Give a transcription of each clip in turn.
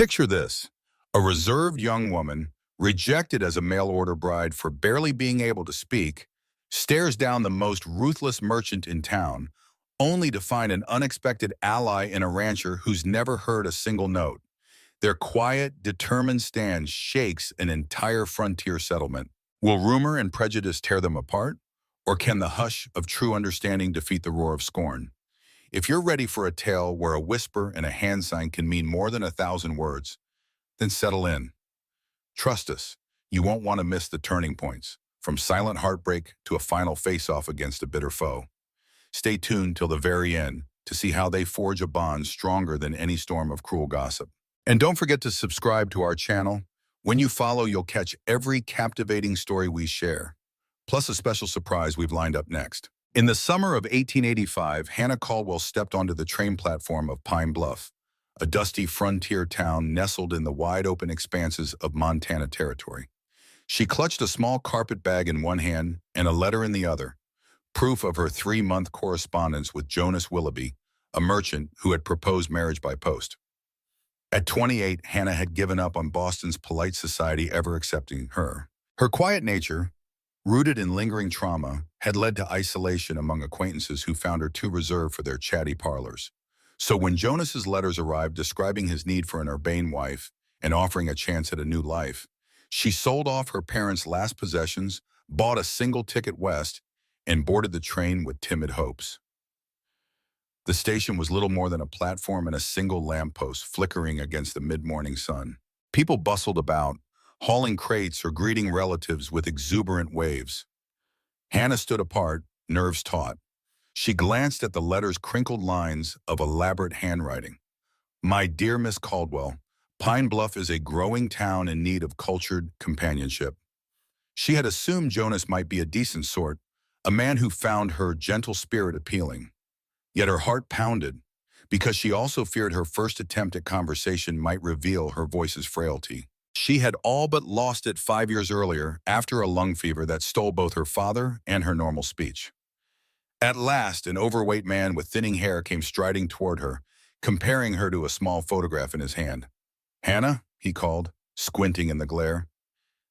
Picture this: a reserved young woman, rejected as a mail-order bride for barely being able to speak, stares down the most ruthless merchant in town, only to find an unexpected ally in a rancher who's never heard a single note. Their quiet, determined stand shakes an entire frontier settlement. Will rumor and prejudice tear them apart? Or can the hush of true understanding defeat the roar of scorn? If you're ready for a tale where a whisper and a hand sign can mean more than 1,000 words, then settle in. Trust us, you won't want to miss the turning points, from silent heartbreak to a final face-off against a bitter foe. Stay tuned till the very end to see how they forge a bond stronger than any storm of cruel gossip. And don't forget to subscribe to our channel. When you follow, you'll catch every captivating story we share, plus a special surprise we've lined up next. In the summer of 1885, Hannah Caldwell stepped onto the train platform of Pine Bluff, a dusty frontier town nestled in the wide-open expanses of Montana Territory. She clutched a small carpet bag in one hand and a letter in the other, proof of her 3-month correspondence with Jonas Willoughby, a merchant who had proposed marriage by post. At 28, Hannah had given up on Boston's polite society ever accepting her. Her quiet nature, rooted in lingering trauma, had led to isolation among acquaintances who found her too reserved for their chatty parlors. So when Jonas's letters arrived describing his need for an urbane wife and offering a chance at a new life, she sold off her parents' last possessions, bought a single ticket west, and boarded the train with timid hopes. The station was little more than a platform and a single lamppost flickering against the mid-morning sun. People bustled about, hauling crates or greeting relatives with exuberant waves. Hannah stood apart, nerves taut. She glanced at the letter's crinkled lines of elaborate handwriting. "My dear Miss Caldwell, Pine Bluff is a growing town in need of cultured companionship." She had assumed Jonas might be a decent sort, a man who found her gentle spirit appealing. Yet her heart pounded, because she also feared her first attempt at conversation might reveal her voice's frailty. She had all but lost it 5 years earlier after a lung fever that stole both her father and her normal speech. At last, an overweight man with thinning hair came striding toward her, comparing her to a small photograph in his hand. "Hannah?" he called, squinting in the glare.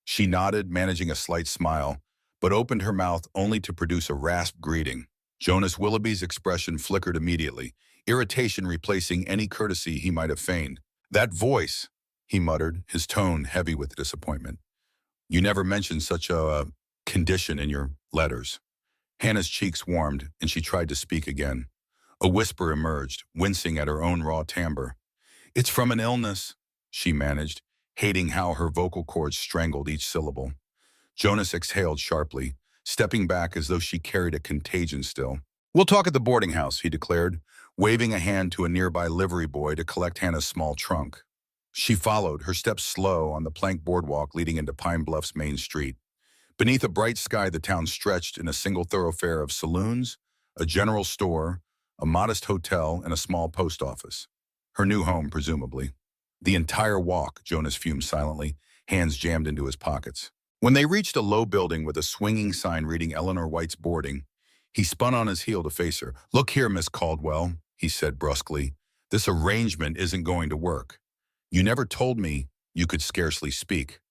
She nodded, managing a slight smile, but opened her mouth only to produce a rasped greeting. Jonas Willoughby's expression flickered immediately, irritation replacing any courtesy he might have feigned. "That voice," he muttered, his tone heavy with disappointment. "You never mentioned such a condition in your letters." Hannah's cheeks warmed, and she tried to speak again. A whisper emerged, wincing at her own raw timbre. "It's from an illness," she managed, hating how her vocal cords strangled each syllable. Jonas exhaled sharply, stepping back as though she carried a contagion still. "We'll talk at the boarding house," he declared, waving a hand to a nearby livery boy to collect Hannah's small trunk. She followed, her steps slow on the plank boardwalk leading into Pine Bluff's main street. Beneath a bright sky, the town stretched in a single thoroughfare of saloons, a general store, a modest hotel, and a small post office. Her new home, presumably. The entire walk, Jonas fumed silently, hands jammed into his pockets. When they reached a low building with a swinging sign reading Eleanor White's boarding, he spun on his heel to face her. "Look here, Miss Caldwell," he said brusquely. "This arrangement isn't going to work. You never told me you could scarcely speak.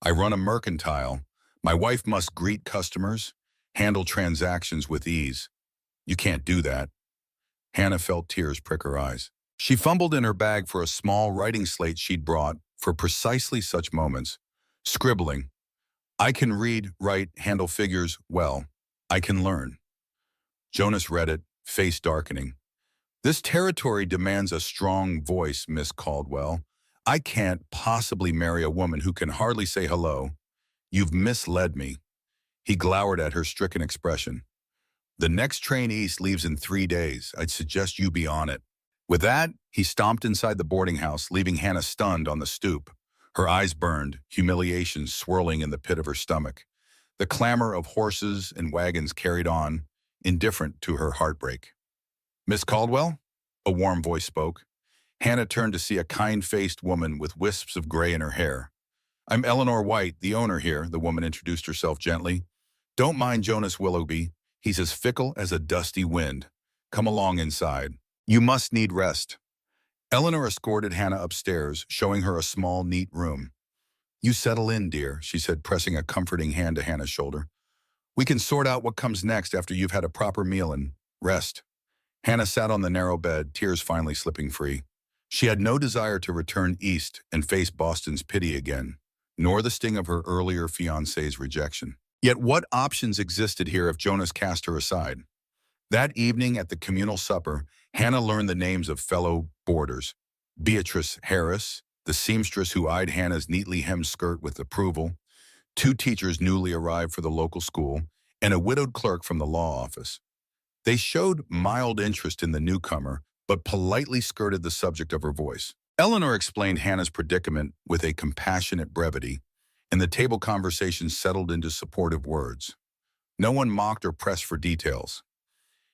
I run a mercantile. My wife must greet customers, handle transactions with ease. You can't do that." Hannah felt tears prick her eyes. She fumbled in her bag for a small writing slate she'd brought for precisely such moments, scribbling. "I can read, write, handle figures well. I can learn." Jonas read it, face darkening. "This territory demands a strong voice, Miss Caldwell. I can't possibly marry a woman who can hardly say hello. You've misled me." He glowered at her stricken expression. "The next train east leaves in 3 days. I'd suggest you be on it." With that, he stomped inside the boarding house, leaving Hannah stunned on the stoop. Her eyes burned, humiliation swirling in the pit of her stomach. The clamor of horses and wagons carried on, indifferent to her heartbreak. "Miss Caldwell?" A warm voice spoke. Hannah turned to see a kind-faced woman with wisps of gray in her hair. "I'm Eleanor White, the owner here," the woman introduced herself gently. "Don't mind Jonas Willoughby. He's as fickle as a dusty wind. Come along inside. You must need rest." Eleanor escorted Hannah upstairs, showing her a small, neat room. "You settle in, dear," she said, pressing a comforting hand to Hannah's shoulder. "We can sort out what comes next after you've had a proper meal and rest." Hannah sat on the narrow bed, tears finally slipping free. She had no desire to return east and face Boston's pity again, nor the sting of her earlier fiancé's rejection. Yet what options existed here if Jonas cast her aside? That evening at the communal supper, Hannah learned the names of fellow boarders. Beatrice Harris, the seamstress who eyed Hannah's neatly hemmed skirt with approval, two teachers newly arrived for the local school, and a widowed clerk from the law office. They showed mild interest in the newcomer, but politely skirted the subject of her voice. Eleanor explained Hannah's predicament with a compassionate brevity, and the table conversation settled into supportive words. No one mocked or pressed for details.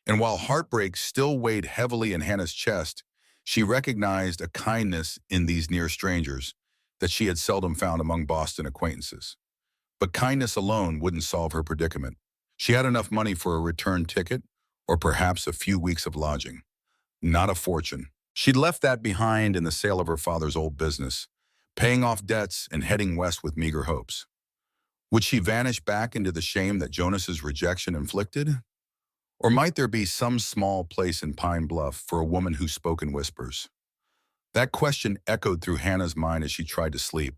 And while heartbreak still weighed heavily in Hannah's chest, she recognized a kindness in these near strangers that she had seldom found among Boston acquaintances. But kindness alone wouldn't solve her predicament. She had enough money for a return ticket, or perhaps a few weeks of lodging. Not a fortune. She'd left that behind in the sale of her father's old business, paying off debts and heading west with meager hopes. Would she vanish back into the shame that Jonas's rejection inflicted? Or might there be some small place in Pine Bluff for a woman who spoke in whispers? That question echoed through Hannah's mind as she tried to sleep,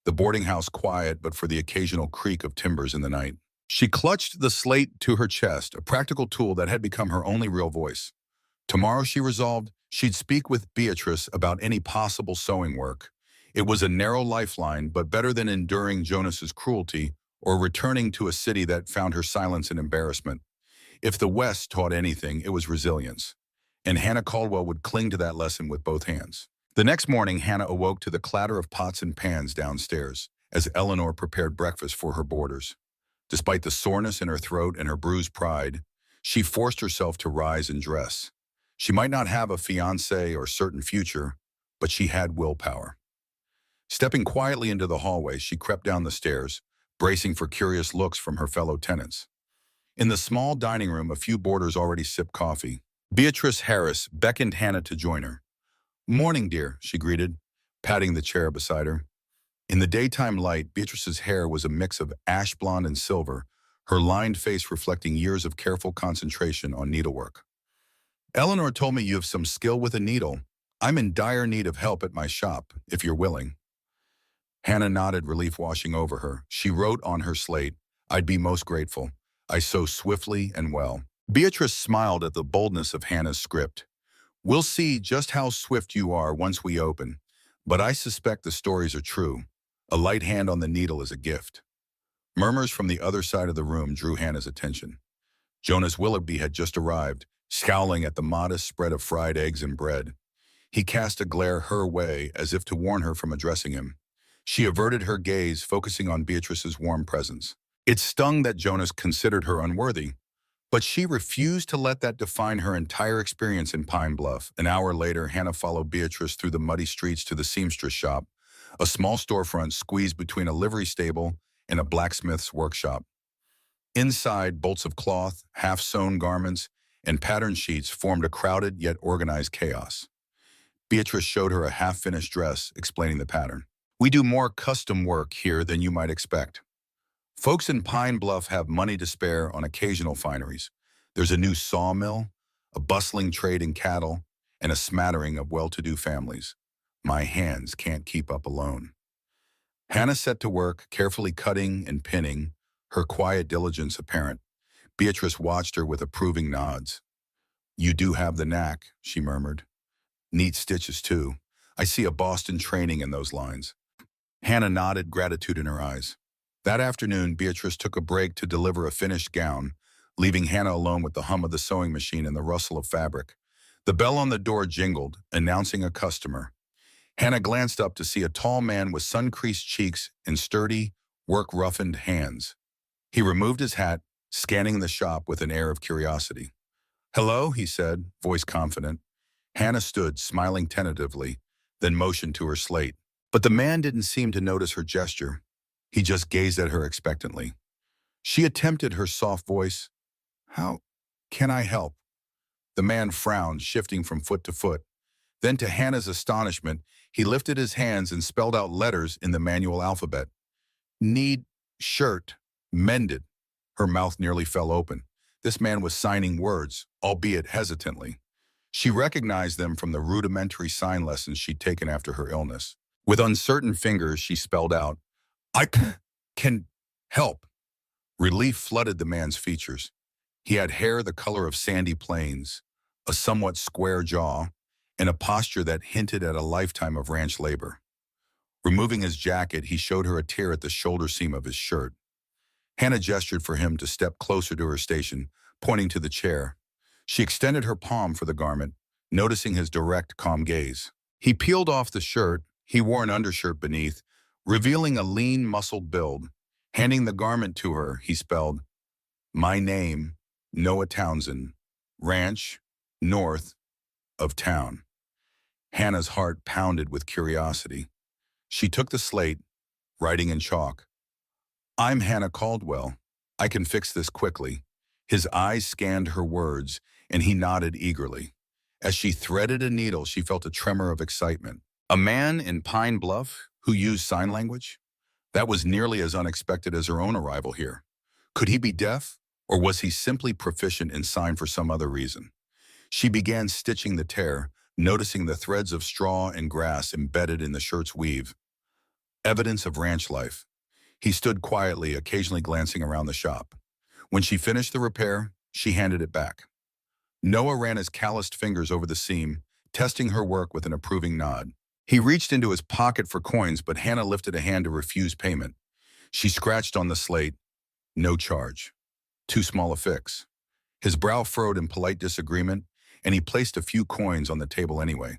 the boarding house quiet but for the occasional creak of timbers in the night. She clutched the slate to her chest, a practical tool that had become her only real voice. Tomorrow, she resolved, she'd speak with Beatrice about any possible sewing work. It was a narrow lifeline, but better than enduring Jonas's cruelty or returning to a city that found her silence and embarrassment. If the West taught anything, it was resilience. And Hannah Caldwell would cling to that lesson with both hands. The next morning, Hannah awoke to the clatter of pots and pans downstairs as Eleanor prepared breakfast for her boarders. Despite the soreness in her throat and her bruised pride, she forced herself to rise and dress. She might not have a fiancé or certain future, but she had willpower. Stepping quietly into the hallway, she crept down the stairs, bracing for curious looks from her fellow tenants. In the small dining room, a few boarders already sipped coffee. Beatrice Harris beckoned Hannah to join her. "Morning, dear," she greeted, patting the chair beside her. In the daytime light, Beatrice's hair was a mix of ash blonde and silver, her lined face reflecting years of careful concentration on needlework. "Eleanor told me you have some skill with a needle. I'm in dire need of help at my shop, if you're willing." Hannah nodded, relief washing over her. She wrote on her slate, "I'd be most grateful. I sew swiftly and well." Beatrice smiled at the boldness of Hannah's script. "We'll see just how swift you are once we open, but I suspect the stories are true. A light hand on the needle is a gift." Murmurs from the other side of the room drew Hannah's attention. Jonas Willoughby had just arrived, scowling at the modest spread of fried eggs and bread. He cast a glare her way as if to warn her from addressing him. She averted her gaze, focusing on Beatrice's warm presence. It stung that Jonas considered her unworthy, but she refused to let that define her entire experience in Pine Bluff. An hour later, Hannah followed Beatrice through the muddy streets to the seamstress shop, a small storefront squeezed between a livery stable and a blacksmith's workshop. Inside, bolts of cloth, half-sewn garments, and pattern sheets formed a crowded yet organized chaos. Beatrice showed her a half-finished dress, explaining the pattern. "We do more custom work here than you might expect. Folks in Pine Bluff have money to spare on occasional fineries. There's a new sawmill, a bustling trade in cattle, and a smattering of well-to-do families. My hands can't keep up alone." Hannah set to work, carefully cutting and pinning, her quiet diligence apparent. Beatrice watched her with approving nods. "You do have the knack," she murmured. "Neat stitches, too. I see a Boston training in those lines." Hannah nodded, gratitude in her eyes. That afternoon, Beatrice took a break to deliver a finished gown, leaving Hannah alone with the hum of the sewing machine and the rustle of fabric. The bell on the door jingled, announcing a customer. Hannah glanced up to see a tall man with sun-creased cheeks and sturdy, work-roughened hands. He removed his hat, scanning the shop with an air of curiosity. "Hello," he said, voice confident. Hannah stood, smiling tentatively, then motioned to her slate. But the man didn't seem to notice her gesture. He just gazed at her expectantly. She attempted her soft voice. "How can I help?" The man frowned, shifting from foot to foot. Then, to Hannah's astonishment, he lifted his hands and spelled out letters in the manual alphabet. Need, shirt, mended. Her mouth nearly fell open. This man was signing words, albeit hesitantly. She recognized them from the rudimentary sign lessons she'd taken after her illness. With uncertain fingers, she spelled out, I can help. Relief flooded the man's features. He had hair the color of sandy plains, a somewhat square jaw, and a posture that hinted at a lifetime of ranch labor. Removing his jacket, he showed her a tear at the shoulder seam of his shirt. Hannah gestured for him to step closer to her station, pointing to the chair. She extended her palm for the garment, noticing his direct, calm gaze. He peeled off the shirt. He wore an undershirt beneath, revealing a lean, muscled build. Handing the garment to her, he spelled, My name, Noah Townsend, Ranch, north of town. Hannah's heart pounded with curiosity. She took the slate, writing in chalk, I'm Hannah Caldwell. I can fix this quickly. His eyes scanned her words, and he nodded eagerly. As she threaded a needle, she felt a tremor of excitement. A man in Pine Bluff who used sign language? That was nearly as unexpected as her own arrival here. Could he be deaf, or was he simply proficient in sign for some other reason? She began stitching the tear, noticing the threads of straw and grass embedded in the shirt's weave. Evidence of ranch life. He stood quietly, occasionally glancing around the shop. When she finished the repair, she handed it back. Noah ran his calloused fingers over the seam, testing her work with an approving nod. He reached into his pocket for coins, but Hannah lifted a hand to refuse payment. She scratched on the slate, no charge. Too small a fix. His brow furrowed in polite disagreement, and he placed a few coins on the table anyway.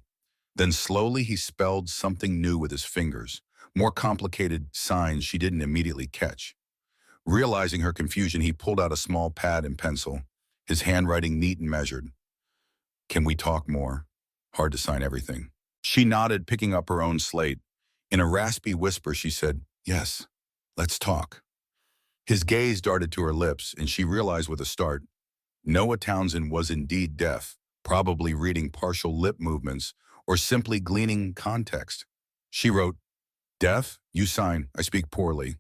Then slowly he spelled something new with his fingers, more complicated signs she didn't immediately catch. Realizing her confusion, he pulled out a small pad and pencil, his handwriting neat and measured. Can we talk more? Hard to sign everything. She nodded, picking up her own slate. In a raspy whisper, she said, Yes, let's talk. His gaze darted to her lips, and she realized with a start, Noah Townsend was indeed deaf, probably reading partial lip movements or simply gleaning context. She wrote, Deaf? You sign. I speak poorly.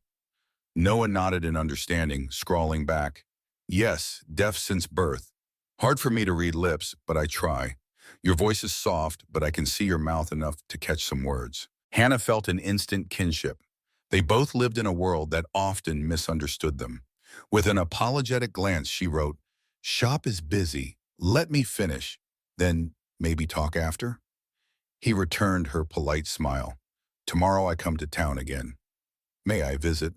Noah nodded in understanding, scrawling back, Yes, deaf since birth. Hard for me to read lips, but I try. Your voice is soft, but I can see your mouth enough to catch some words. Hannah felt an instant kinship. They both lived in a world that often misunderstood them. With an apologetic glance, she wrote, Shop is busy. Let me finish. Then maybe talk after? He returned her polite smile. Tomorrow I come to town again. May I visit?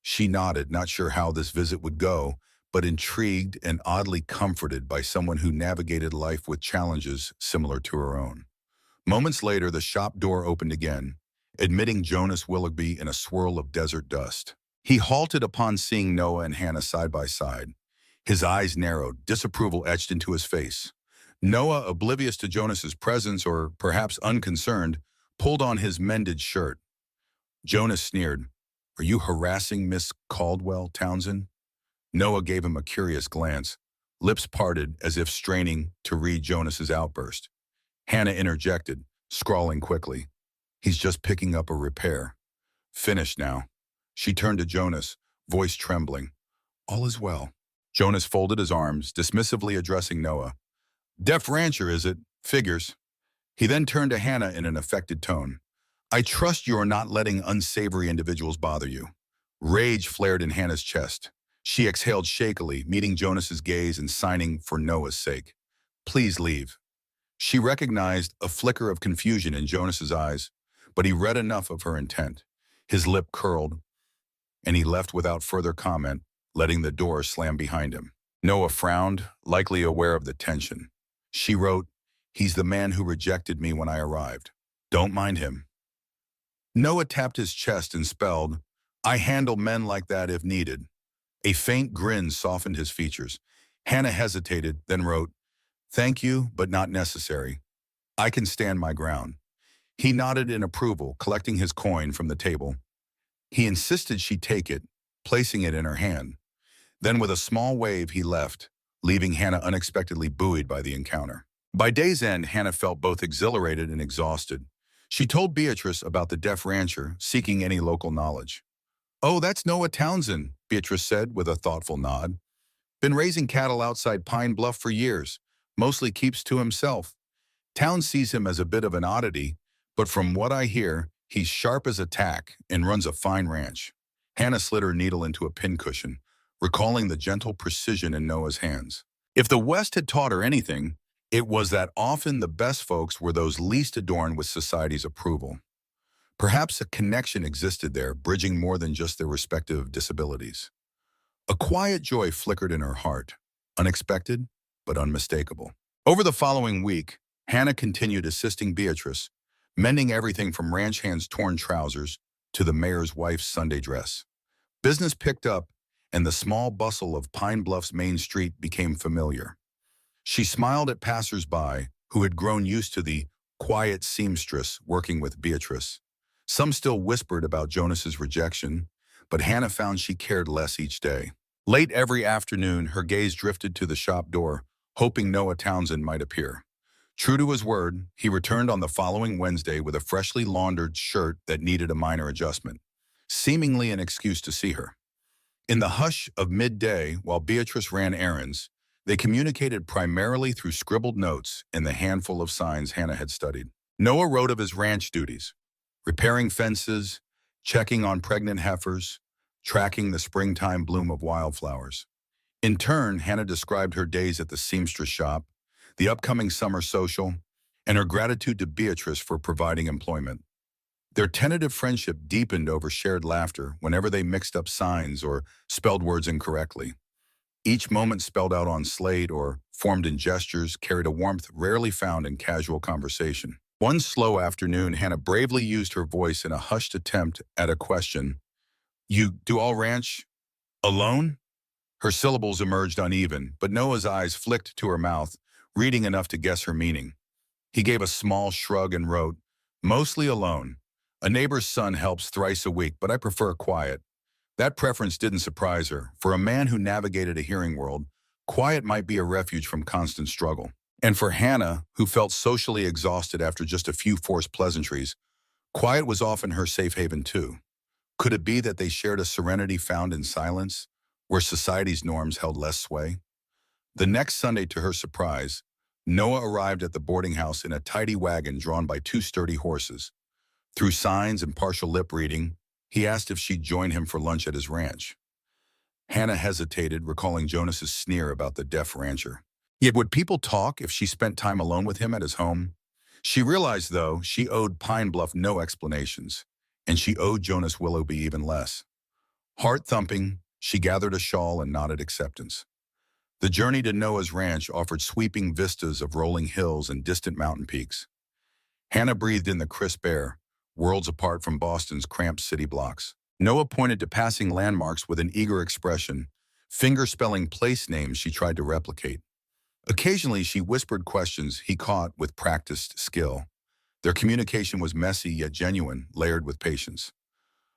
She nodded, not sure how this visit would go, but intrigued and oddly comforted by someone who navigated life with challenges similar to her own. Moments later, the shop door opened again, admitting Jonas Willoughby in a swirl of desert dust. He halted upon seeing Noah and Hannah side by side. His eyes narrowed, disapproval etched into his face. Noah, oblivious to Jonas's presence or perhaps unconcerned, pulled on his mended shirt. Jonas sneered, Are you harassing Miss Caldwell, Townsend? Noah gave him a curious glance, lips parted as if straining to read Jonas's outburst. Hannah interjected, scrawling quickly, He's just picking up a repair. Finished now. She turned to Jonas, voice trembling. All is well. Jonas folded his arms, dismissively addressing Noah. Deaf rancher, is it? Figures. He then turned to Hannah in an affected tone. I trust you are not letting unsavory individuals bother you. Rage flared in Hannah's chest. She exhaled shakily, meeting Jonas's gaze and signing for Noah's sake. Please leave. She recognized a flicker of confusion in Jonas's eyes, but he read enough of her intent. His lip curled, and he left without further comment, letting the door slam behind him. Noah frowned, likely aware of the tension. She wrote, He's the man who rejected me when I arrived. Don't mind him. Noah tapped his chest and spelled, I handle men like that if needed. A faint grin softened his features. Hannah hesitated, then wrote, Thank you, but not necessary. I can stand my ground. He nodded in approval, collecting his coin from the table. He insisted she take it, placing it in her hand. Then with a small wave, he left, leaving Hannah unexpectedly buoyed by the encounter. By day's end, Hannah felt both exhilarated and exhausted. She told Beatrice about the deaf rancher, seeking any local knowledge. "Oh, that's Noah Townsend," Beatrice said with a thoughtful nod. "Been raising cattle outside Pine Bluff for years. Mostly keeps to himself. Town sees him as a bit of an oddity, but from what I hear, he's sharp as a tack and runs a fine ranch." Hannah slid her needle into a pincushion, recalling the gentle precision in Noah's hands. If the West had taught her anything, it was that often the best folks were those least adorned with society's approval. Perhaps a connection existed there, bridging more than just their respective disabilities. A quiet joy flickered in her heart, unexpected but unmistakable. Over the following week, Hannah continued assisting Beatrice, mending everything from ranch hand's torn trousers to the mayor's wife's Sunday dress. Business picked up, and the small bustle of Pine Bluff's main street became familiar. She smiled at passers-by who had grown used to the quiet seamstress working with Beatrice. Some still whispered about Jonas's rejection, but Hannah found she cared less each day. Late every afternoon, her gaze drifted to the shop door, hoping Noah Townsend might appear. True to his word, he returned on the following Wednesday with a freshly laundered shirt that needed a minor adjustment, seemingly an excuse to see her. In the hush of midday, while Beatrice ran errands, they communicated primarily through scribbled notes and the handful of signs Hannah had studied. Noah wrote of his ranch duties, repairing fences, checking on pregnant heifers, tracking the springtime bloom of wildflowers. In turn, Hannah described her days at the seamstress shop, the upcoming summer social, and her gratitude to Beatrice for providing employment. Their tentative friendship deepened over shared laughter whenever they mixed up signs or spelled words incorrectly. Each moment spelled out on slate or formed in gestures carried a warmth rarely found in casual conversation. One slow afternoon, Hannah bravely used her voice in a hushed attempt at a question. "You do all ranch alone?" Her syllables emerged uneven, but Noah's eyes flicked to her mouth, reading enough to guess her meaning. He gave a small shrug and wrote, "Mostly alone. A neighbor's son helps thrice a week, but I prefer quiet." That preference didn't surprise her. For a man who navigated a hearing world, quiet might be a refuge from constant struggle. And for Hannah, who felt socially exhausted after just a few forced pleasantries, quiet was often her safe haven too. Could it be that they shared a serenity found in silence, where society's norms held less sway? The next Sunday, to her surprise, Noah arrived at the boarding house in a tidy wagon drawn by two sturdy horses. Through signs and partial lip reading, he asked if she'd join him for lunch at his ranch. Hannah hesitated, recalling Jonas's sneer about the deaf rancher. Yet would people talk if she spent time alone with him at his home? She realized, though, she owed Pine Bluff no explanations, and she owed Jonas Willoughby even less. Heart thumping, she gathered a shawl and nodded acceptance. The journey to Noah's ranch offered sweeping vistas of rolling hills and distant mountain peaks. Hannah breathed in the crisp air, worlds apart from Boston's cramped city blocks. Noah pointed to passing landmarks with an eager expression, finger-spelling place names she tried to replicate. Occasionally, she whispered questions he caught with practiced skill. Their communication was messy yet genuine, layered with patience.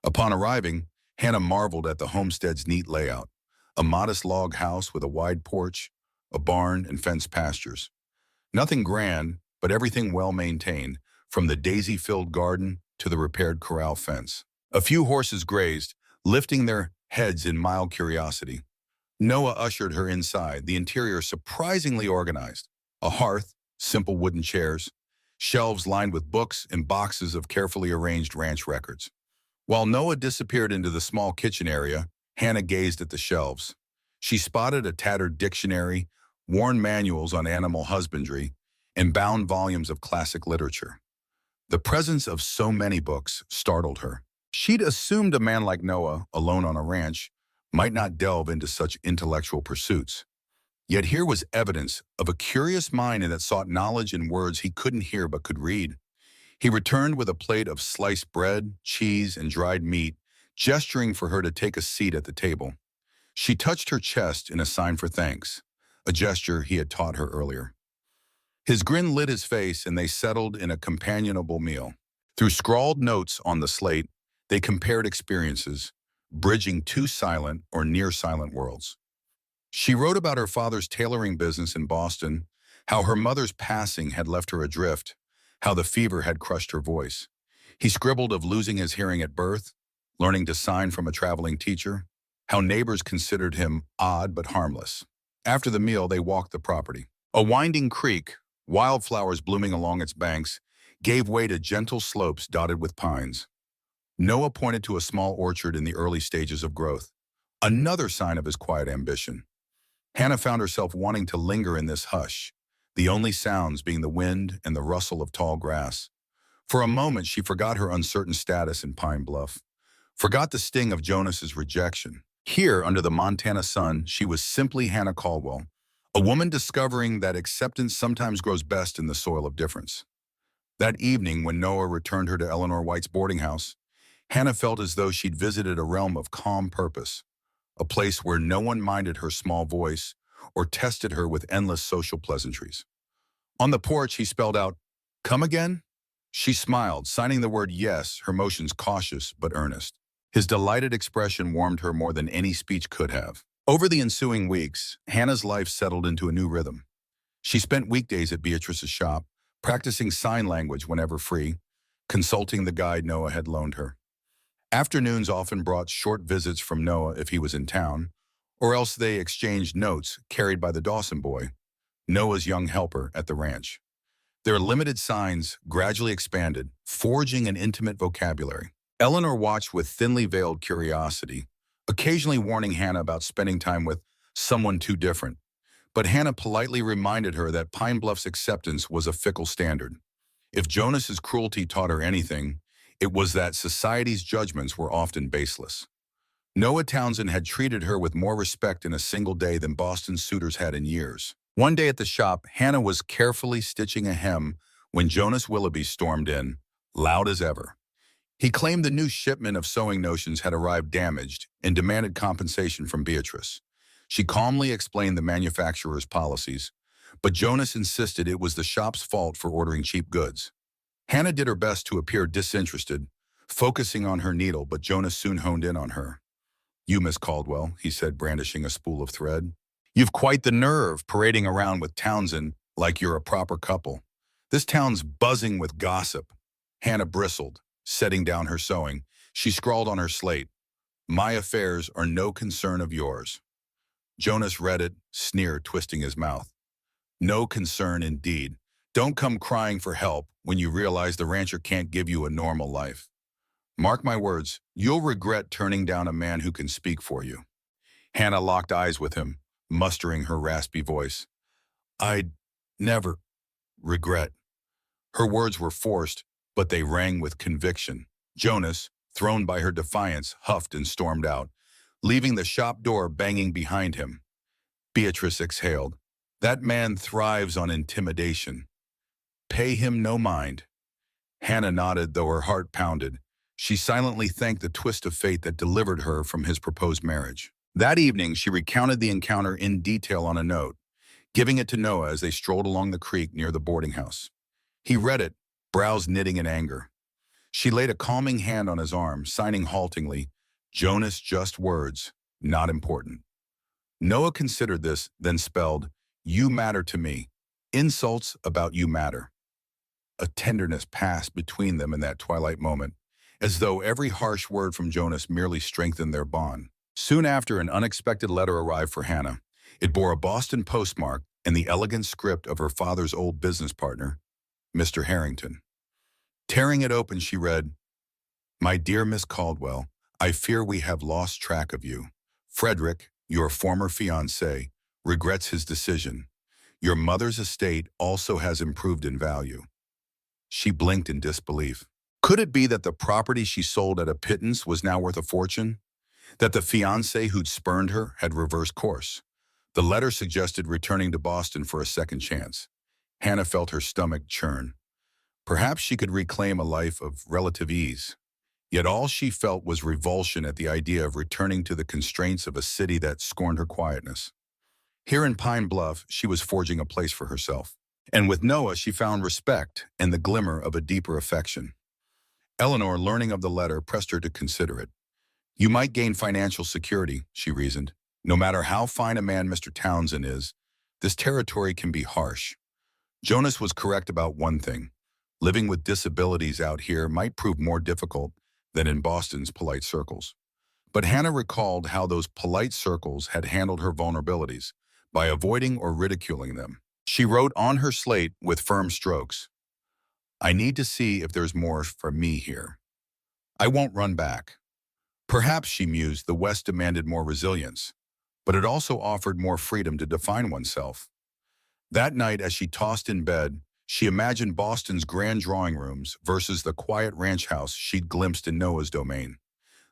Upon arriving, Hannah marveled at the homestead's neat layout. A modest log house with a wide porch, a barn, and fenced pastures. Nothing grand, but everything well-maintained, from the daisy-filled garden to the repaired corral fence. A few horses grazed, lifting their heads in mild curiosity. Noah ushered her inside, the interior surprisingly organized. A hearth, simple wooden chairs, shelves lined with books and boxes of carefully arranged ranch records. While Noah disappeared into the small kitchen area, Hannah gazed at the shelves. She spotted a tattered dictionary, worn manuals on animal husbandry, and bound volumes of classic literature. The presence of so many books startled her. She'd assumed a man like Noah, alone on a ranch, might not delve into such intellectual pursuits. Yet here was evidence of a curious mind that sought knowledge in words he couldn't hear but could read. He returned with a plate of sliced bread, cheese, and dried meat, gesturing for her to take a seat at the table. She touched her chest in a sign for thanks, a gesture he had taught her earlier. His grin lit his face, and they settled in a companionable meal. Through scrawled notes on the slate, they compared experiences, bridging two silent or near-silent worlds. She wrote about her father's tailoring business in Boston, how her mother's passing had left her adrift, how the fever had crushed her voice. He scribbled of losing his hearing at birth, learning to sign from a traveling teacher, how neighbors considered him odd but harmless. After the meal, they walked the property. A winding creek, wildflowers blooming along its banks, gave way to gentle slopes dotted with pines. Noah pointed to a small orchard in the early stages of growth, another sign of his quiet ambition. Hannah found herself wanting to linger in this hush, the only sounds being the wind and the rustle of tall grass. For a moment, she forgot her uncertain status in Pine Bluff, forgot the sting of Jonas's rejection. Here, under the Montana sun, she was simply Hannah Caldwell, a woman discovering that acceptance sometimes grows best in the soil of difference. That evening, when Noah returned her to Eleanor White's boarding house, Hannah felt as though she'd visited a realm of calm purpose, a place where no one minded her small voice or tested her with endless social pleasantries. On the porch, he spelled out, "Come again?" She smiled, signing the word yes, her motions cautious but earnest. His delighted expression warmed her more than any speech could have. Over the ensuing weeks, Hannah's life settled into a new rhythm. She spent weekdays at Beatrice's shop, practicing sign language whenever free, consulting the guide Noah had loaned her. Afternoons often brought short visits from Noah if he was in town, or else they exchanged notes carried by the Dawson boy, Noah's young helper at the ranch. Their limited signs gradually expanded, forging an intimate vocabulary. Eleanor watched with thinly veiled curiosity, occasionally warning Hannah about spending time with someone too different. But Hannah politely reminded her that Pine Bluff's acceptance was a fickle standard. If Jonas's cruelty taught her anything, it was that society's judgments were often baseless. Noah Townsend had treated her with more respect in a single day than Boston's suitors had in years. One day at the shop, Hannah was carefully stitching a hem when Jonas Willoughby stormed in, loud as ever. He claimed the new shipment of sewing notions had arrived damaged and demanded compensation from Beatrice. She calmly explained the manufacturer's policies, but Jonas insisted it was the shop's fault for ordering cheap goods. Hannah did her best to appear disinterested, focusing on her needle, but Jonas soon honed in on her. "You, Miss Caldwell," he said, brandishing a spool of thread. "You've quite the nerve parading around with Townsend like you're a proper couple. This town's buzzing with gossip." Hannah bristled, setting down her sewing. She scrawled on her slate, "My affairs are no concern of yours." Jonas read it, sneer twisting his mouth. "No concern indeed. Don't come crying for help when you realize the rancher can't give you a normal life. Mark my words, you'll regret turning down a man who can speak for you." Hannah locked eyes with him, mustering her raspy voice. "I'd never regret." Her words were forced, but they rang with conviction. Jonas, thrown by her defiance, huffed and stormed out, leaving the shop door banging behind him. Beatrice exhaled. "That man thrives on intimidation. Pay him no mind." Hannah nodded, though her heart pounded. She silently thanked the twist of fate that delivered her from his proposed marriage. That evening, she recounted the encounter in detail on a note, giving it to Noah as they strolled along the creek near the boarding house. He read it, brows knitting in anger. She laid a calming hand on his arm, signing haltingly, "Jonas, just words, not important." Noah considered this, then spelled, "You matter to me. Insults about you matter." A tenderness passed between them in that twilight moment, as though every harsh word from Jonas merely strengthened their bond. Soon after, an unexpected letter arrived for Hannah. It bore a Boston postmark and the elegant script of her father's old business partner, Mr. Harrington. Tearing it open, she read, "My dear Miss Caldwell, I fear we have lost track of you. Frederick, your former fiancé, regrets his decision. Your mother's estate also has improved in value." She blinked in disbelief. Could it be that the property she sold at a pittance was now worth a fortune? That the fiancé who'd spurned her had reversed course? The letter suggested returning to Boston for a second chance. Hannah felt her stomach churn. Perhaps she could reclaim a life of relative ease. Yet all she felt was revulsion at the idea of returning to the constraints of a city that scorned her quietness. Here in Pine Bluff, she was forging a place for herself. And with Noah, she found respect and the glimmer of a deeper affection. Eleanor, learning of the letter, pressed her to consider it. "You might gain financial security," she reasoned. "No matter how fine a man Mr. Townsend is, this territory can be harsh. Jonas was correct about one thing. Living with disabilities out here might prove more difficult than in Boston's polite circles. But Hannah recalled how those polite circles had handled her vulnerabilities by avoiding or ridiculing them. She wrote on her slate with firm strokes, "I need to see if there's more for me here. I won't run back." Perhaps, she mused, the West demanded more resilience, but it also offered more freedom to define oneself. That night, as she tossed in bed, she imagined Boston's grand drawing rooms versus the quiet ranch house she'd glimpsed in Noah's domain.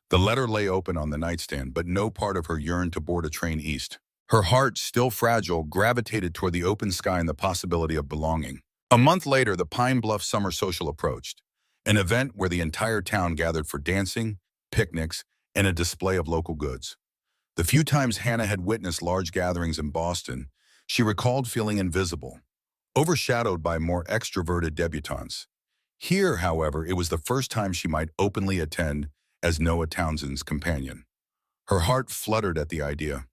The letter lay open on the nightstand, but no part of her yearned to board a train east. Her heart, still fragile, gravitated toward the open sky and the possibility of belonging. A month later, the Pine Bluff Summer Social approached, an event where the entire town gathered for dancing, picnics, and a display of local goods. The few times Hannah had witnessed large gatherings in Boston, she recalled feeling invisible, overshadowed by more extroverted debutantes. Here, however, it was the first time she might openly attend as Noah Townsend's companion. Her heart fluttered at the idea.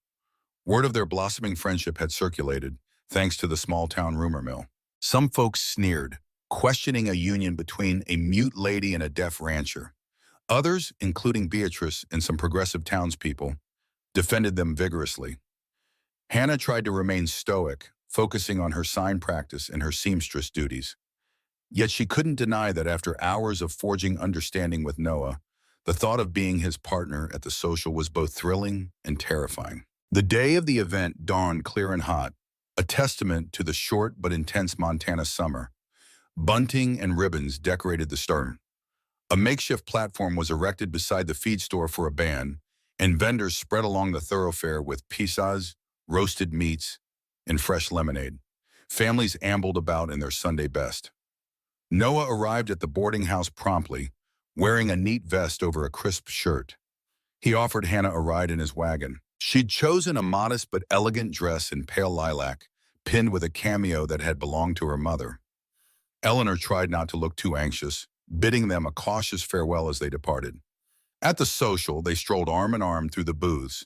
Word of their blossoming friendship had circulated, thanks to the small-town rumor mill. Some folks sneered, questioning a union between a mute lady and a deaf rancher. Others, including Beatrice and some progressive townspeople, defended them vigorously. Hannah tried to remain stoic, focusing on her sign practice and her seamstress duties. Yet she couldn't deny that after hours of forging understanding with Noah, the thought of being his partner at the social was both thrilling and terrifying. The day of the event dawned clear and hot, a testament to the short but intense Montana summer. Bunting and ribbons decorated the stern. A makeshift platform was erected beside the feed store for a band, and vendors spread along the thoroughfare with pizzas, roasted meats, and fresh lemonade. Families ambled about in their Sunday best. Noah arrived at the boarding house promptly, wearing a neat vest over a crisp shirt. He offered Hannah a ride in his wagon. She'd chosen a modest but elegant dress in pale lilac, pinned with a cameo that had belonged to her mother. Eleanor tried not to look too anxious, bidding them a cautious farewell as they departed. At the social, they strolled arm in arm through the booths.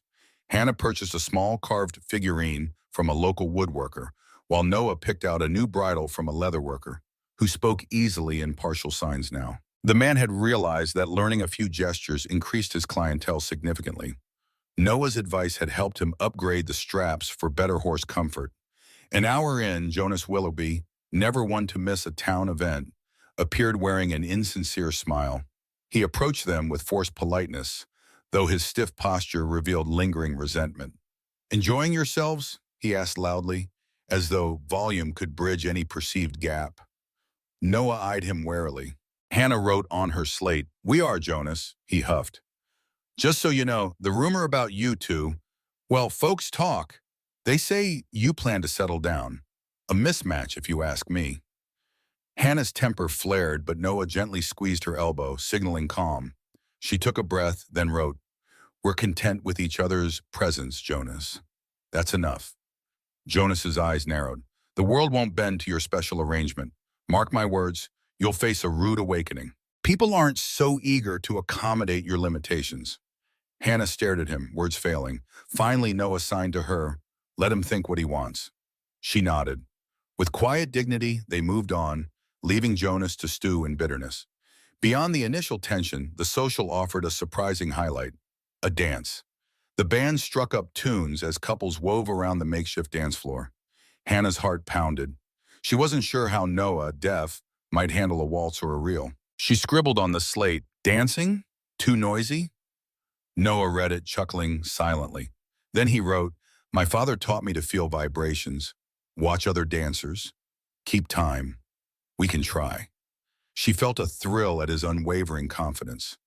Hannah purchased a small carved figurine from a local woodworker, while Noah picked out a new bridle from a leatherworker, who spoke easily in partial signs now. The man had realized that learning a few gestures increased his clientele significantly. Noah's advice had helped him upgrade the straps for better horse comfort. An hour in, Jonas Willoughby, never one to miss a town event, appeared wearing an insincere smile. He approached them with forced politeness, though his stiff posture revealed lingering resentment. "Enjoying yourselves?" he asked loudly, as though volume could bridge any perceived gap. Noah eyed him warily. Hannah wrote on her slate, "We are, Jonas," he huffed. "Just so you know, the rumor about you two, well, folks talk. They say you plan to settle down. A mismatch, if you ask me." Hannah's temper flared, but Noah gently squeezed her elbow, signaling calm. She took a breath, then wrote, "We're content with each other's presence, Jonas. That's enough." Jonas's eyes narrowed. "The world won't bend to your special arrangement. Mark my words, you'll face a rude awakening. People aren't so eager to accommodate your limitations." Hannah stared at him, words failing. Finally, Noah signed to her, "Let him think what he wants." She nodded. With quiet dignity, they moved on, leaving Jonas to stew in bitterness. Beyond the initial tension, the social offered a surprising highlight: a dance. The band struck up tunes as couples wove around the makeshift dance floor. Hannah's heart pounded. She wasn't sure how Noah, deaf, might handle a waltz or a reel. She scribbled on the slate, "Dancing? Too noisy?" Noah read it, chuckling silently. Then he wrote, "My father taught me to feel vibrations, watch other dancers, keep time. We can try." She felt a thrill at his unwavering confidence.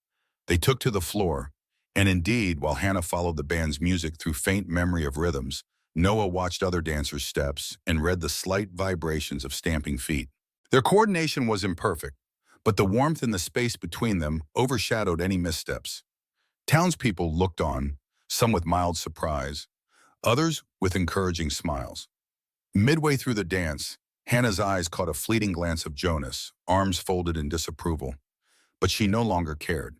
They took to the floor, and indeed, while Hannah followed the band's music through faint memory of rhythms, Noah watched other dancers' steps and read the slight vibrations of stamping feet. Their coordination was imperfect, but the warmth in the space between them overshadowed any missteps. Townspeople looked on, some with mild surprise, others with encouraging smiles. Midway through the dance, Hannah's eyes caught a fleeting glance of Jonas, arms folded in disapproval. But she no longer cared.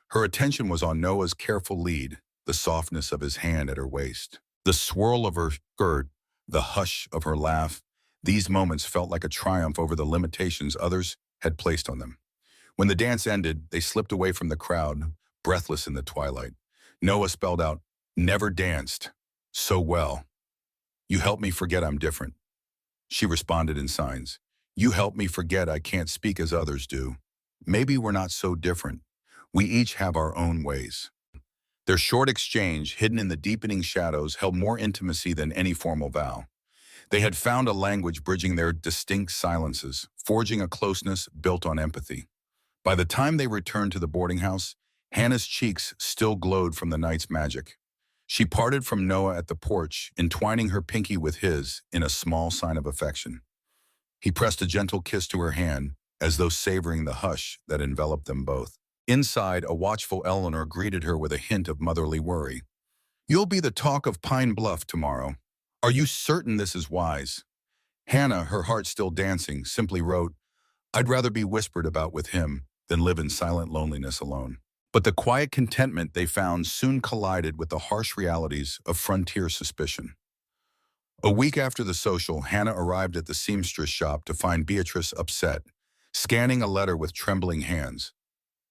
Her attention was on Noah's careful lead, the softness of his hand at her waist, the swirl of her skirt, the hush of her laugh. These moments felt like a triumph over the limitations others had placed on them. When the dance ended, they slipped away from the crowd, breathless in the twilight. Noah spelled out, "Never danced so well. You help me forget I'm different." She responded in signs. "You help me forget I can't speak as others do. Maybe we're not so different. We each have our own ways." Their short exchange, hidden in the deepening shadows, held more intimacy than any formal vow. They had found a language bridging their distinct silences, forging a closeness built on empathy. By the time they returned to the boarding house, Hannah's cheeks still glowed from the night's magic. She parted from Noah at the porch, entwining her pinky with his in a small sign of affection. He pressed a gentle kiss to her hand, as though savoring the hush that enveloped them both. Inside, a watchful Eleanor greeted her with a hint of motherly worry. "You'll be the talk of Pine Bluff tomorrow. Are you certain this is wise?" Hannah, her heart still dancing, simply wrote, "I'd rather be whispered about with him than live in silent loneliness alone." But the quiet contentment they found soon collided with the harsh realities of frontier suspicion. A week after the social, Hannah arrived at the seamstress shop to find Beatrice upset, scanning a letter with trembling hands.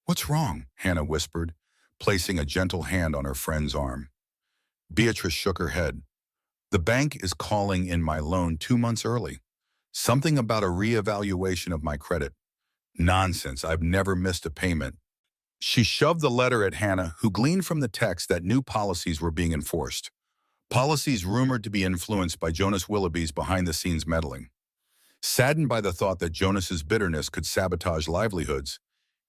"What's wrong?" Hannah whispered, placing a gentle hand on her friend's arm. Beatrice shook her head. "The bank is calling in my loan 2 months early. Something about a reevaluation of my credit. Nonsense, I've never missed a payment." She shoved the letter at Hannah, who gleaned from the text that new policies were being enforced. Policies rumored to be influenced by Jonas Willoughby's behind-the-scenes meddling. Saddened by the thought that Jonas's bitterness could sabotage livelihoods,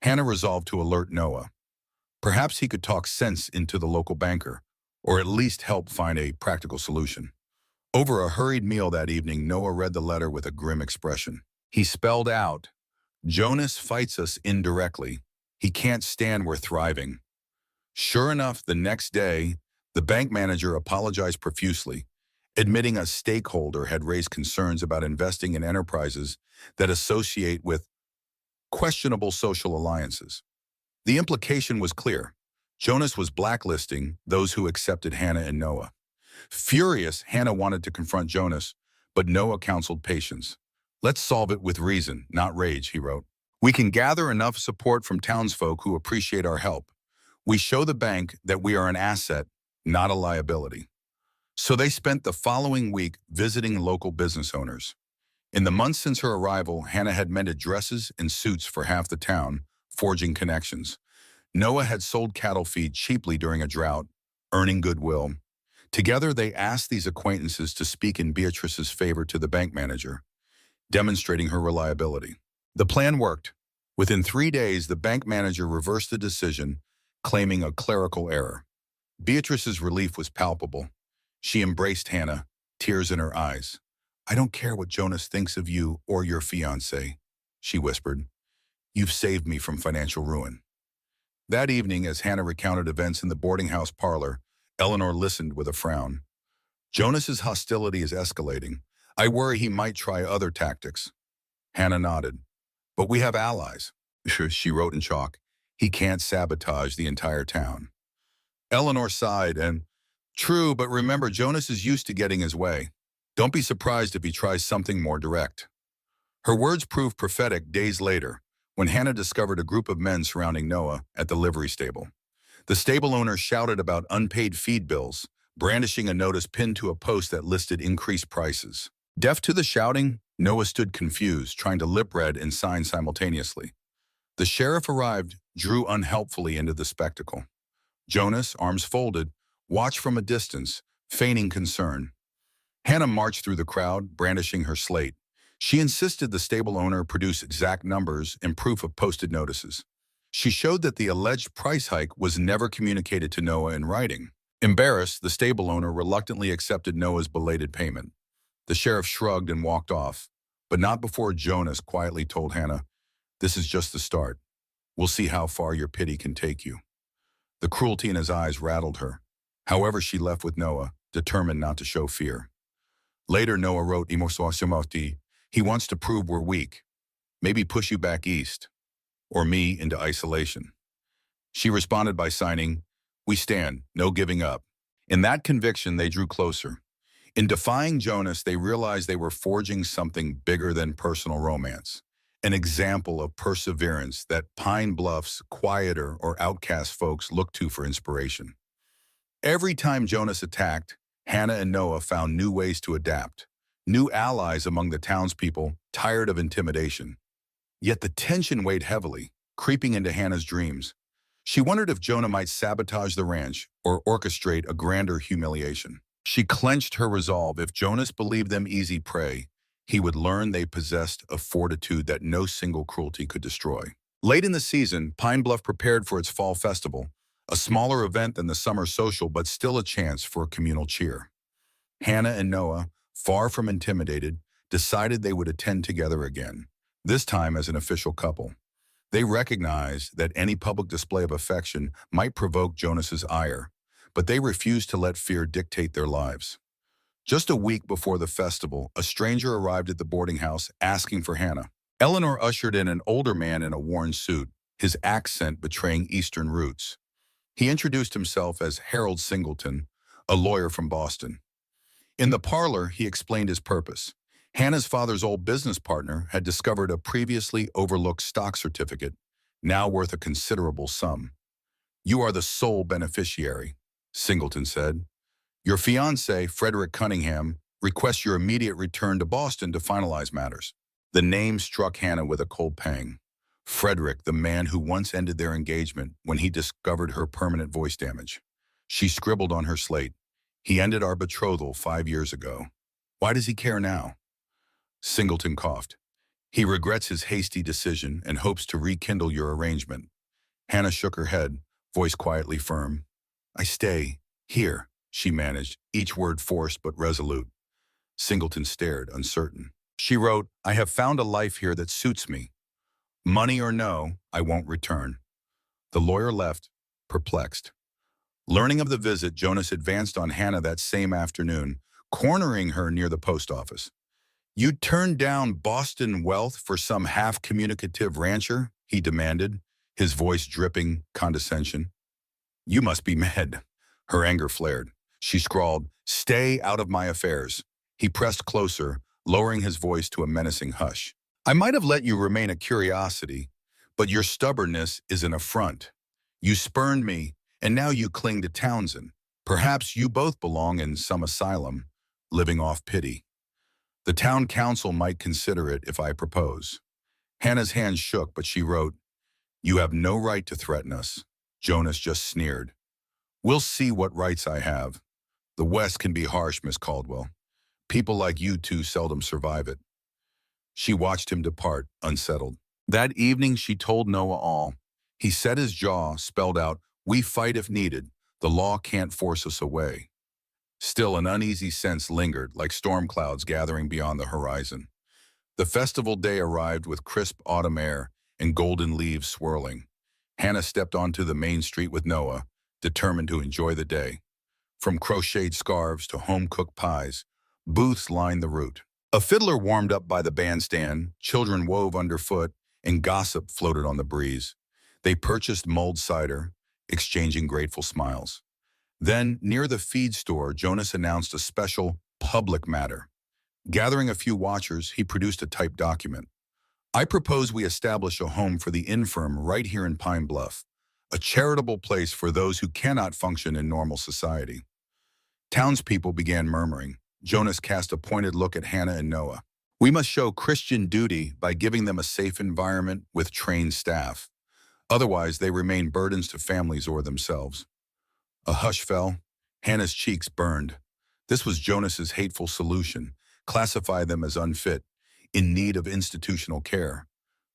Hannah resolved to alert Noah. Perhaps he could talk sense into the local banker, or at least help find a practical solution. Over a hurried meal that evening, Noah read the letter with a grim expression. He spelled out, "Jonas fights us indirectly. He can't stand we're thriving." Sure enough, the next day, the bank manager apologized profusely, admitting a stakeholder had raised concerns about investing in enterprises that associate with questionable social alliances. The implication was clear. Jonas was blacklisting those who accepted Hannah and Noah. Furious, Hannah wanted to confront Jonas, but Noah counseled patience. "Let's solve it with reason, not rage," he wrote. "We can gather enough support from townsfolk who appreciate our help. We show the bank that we are an asset, not a liability." So they spent the following week visiting local business owners. In the months since her arrival, Hannah had mended dresses and suits for half the town, forging connections. Noah had sold cattle feed cheaply during a drought, earning goodwill. Together, they asked these acquaintances to speak in Beatrice's favor to the bank manager, demonstrating her reliability. The plan worked. Within 3 days, the bank manager reversed the decision, claiming a clerical error. Beatrice's relief was palpable. She embraced Hannah, tears in her eyes. "I don't care what Jonas thinks of you or your fiancé," she whispered. "You've saved me from financial ruin." That evening, as Hannah recounted events in the boarding house parlor, Eleanor listened with a frown. "Jonas's hostility is escalating. I worry he might try other tactics." Hannah nodded. "But we have allies," she wrote in chalk. "He can't sabotage the entire town." Eleanor sighed and, "True, but remember, Jonas is used to getting his way. Don't be surprised if he tries something more direct." Her words proved prophetic days later, when Hannah discovered a group of men surrounding Noah at the livery stable. The stable owner shouted about unpaid feed bills, brandishing a notice pinned to a post that listed increased prices. Deaf to the shouting, Noah stood confused, trying to lip-read and sign simultaneously. The sheriff arrived, drew unhelpfully into the spectacle. Jonas, arms folded, watched from a distance, feigning concern. Hannah marched through the crowd, brandishing her slate. She insisted the stable owner produce exact numbers and proof of posted notices. She showed that the alleged price hike was never communicated to Noah in writing. Embarrassed, the stable owner reluctantly accepted Noah's belated payment. The sheriff shrugged and walked off, but not before Jonas quietly told Hannah, "This is just the start. We'll see how far your pity can take you." The cruelty in his eyes rattled her. However, she left with Noah, determined not to show fear. Later, Noah wrote, "He wants to prove we're weak. Maybe push you back east, or me into isolation." She responded by signing, "We stand, no giving up." In that conviction, they drew closer. In defying Jonas, they realized they were forging something bigger than personal romance, an example of perseverance that Pine Bluff's quieter or outcast folks looked to for inspiration. Every time Jonas attacked, Hannah and Noah found new ways to adapt, new allies among the townspeople tired of intimidation. Yet the tension weighed heavily, creeping into Hannah's dreams. She wondered if Jonah might sabotage the ranch or orchestrate a grander humiliation. She clenched her resolve. If Jonas believed them easy prey, he would learn they possessed a fortitude that no single cruelty could destroy. Late in the season, Pine Bluff prepared for its fall festival, a smaller event than the summer social but still a chance for a communal cheer. Hannah and Noah, far from intimidated, decided they would attend together again, this time as an official couple. They recognized that any public display of affection might provoke Jonas's ire, but they refused to let fear dictate their lives. Just a week before the festival, a stranger arrived at the boarding house asking for Hannah. Eleanor ushered in an older man in a worn suit, his accent betraying Eastern roots. He introduced himself as Harold Singleton, a lawyer from Boston. In the parlor, he explained his purpose. Hannah's father's old business partner had discovered a previously overlooked stock certificate, now worth a considerable sum. "You are the sole beneficiary," Singleton said. "Your fiancé, Frederick Cunningham, requests your immediate return to Boston to finalize matters." The name struck Hannah with a cold pang. Frederick, the man who once ended their engagement when he discovered her permanent voice damage. She scribbled on her slate, "He ended our betrothal 5 years ago. Why does he care now?" Singleton coughed. "He regrets his hasty decision and hopes to rekindle your arrangement." Hannah shook her head, voice quietly firm. "I stay here," she managed, each word forced but resolute. Singleton stared, uncertain. She wrote, "I have found a life here that suits me. Money or no, I won't return." The lawyer left, perplexed. Learning of the visit, Jonas advanced on Hannah that same afternoon, cornering her near the post office. "You turned down Boston wealth for some half-communicative rancher?" he demanded, his voice dripping condescension. "You must be mad." Her anger flared. She scrawled, "Stay out of my affairs." He pressed closer, lowering his voice to a menacing hush. "I might have let you remain a curiosity, but your stubbornness is an affront. You spurned me, and now you cling to Townsend. Perhaps you both belong in some asylum, living off pity. The town council might consider it if I propose." Hannah's hand shook, but she wrote, "You have no right to threaten us." Jonas just sneered. "We'll see what rights I have. The West can be harsh, Miss Caldwell. People like you two seldom survive it." She watched him depart, unsettled. That evening she told Noah all. He set his jaw, spelled out, "We fight if needed. The law can't force us away." Still, an uneasy sense lingered, like storm clouds gathering beyond the horizon. The festival day arrived with crisp autumn air and golden leaves swirling. Hannah stepped onto the main street with Noah, determined to enjoy the day. From crocheted scarves to home-cooked pies, booths lined the route. A fiddler warmed up by the bandstand, children wove underfoot, and gossip floated on the breeze. They purchased mulled cider, exchanging grateful smiles. Then, near the feed store, Jonas announced a special public matter. Gathering a few watchers, he produced a typed document. "I propose we establish a home for the infirm right here in Pine Bluff, a charitable place for those who cannot function in normal society." Townspeople began murmuring. Jonas cast a pointed look at Hannah and Noah. "We must show Christian duty by giving them a safe environment with trained staff. Otherwise, they remain burdens to families or themselves." A hush fell. Hannah's cheeks burned. This was Jonas's hateful solution: classify them as unfit, in need of institutional care.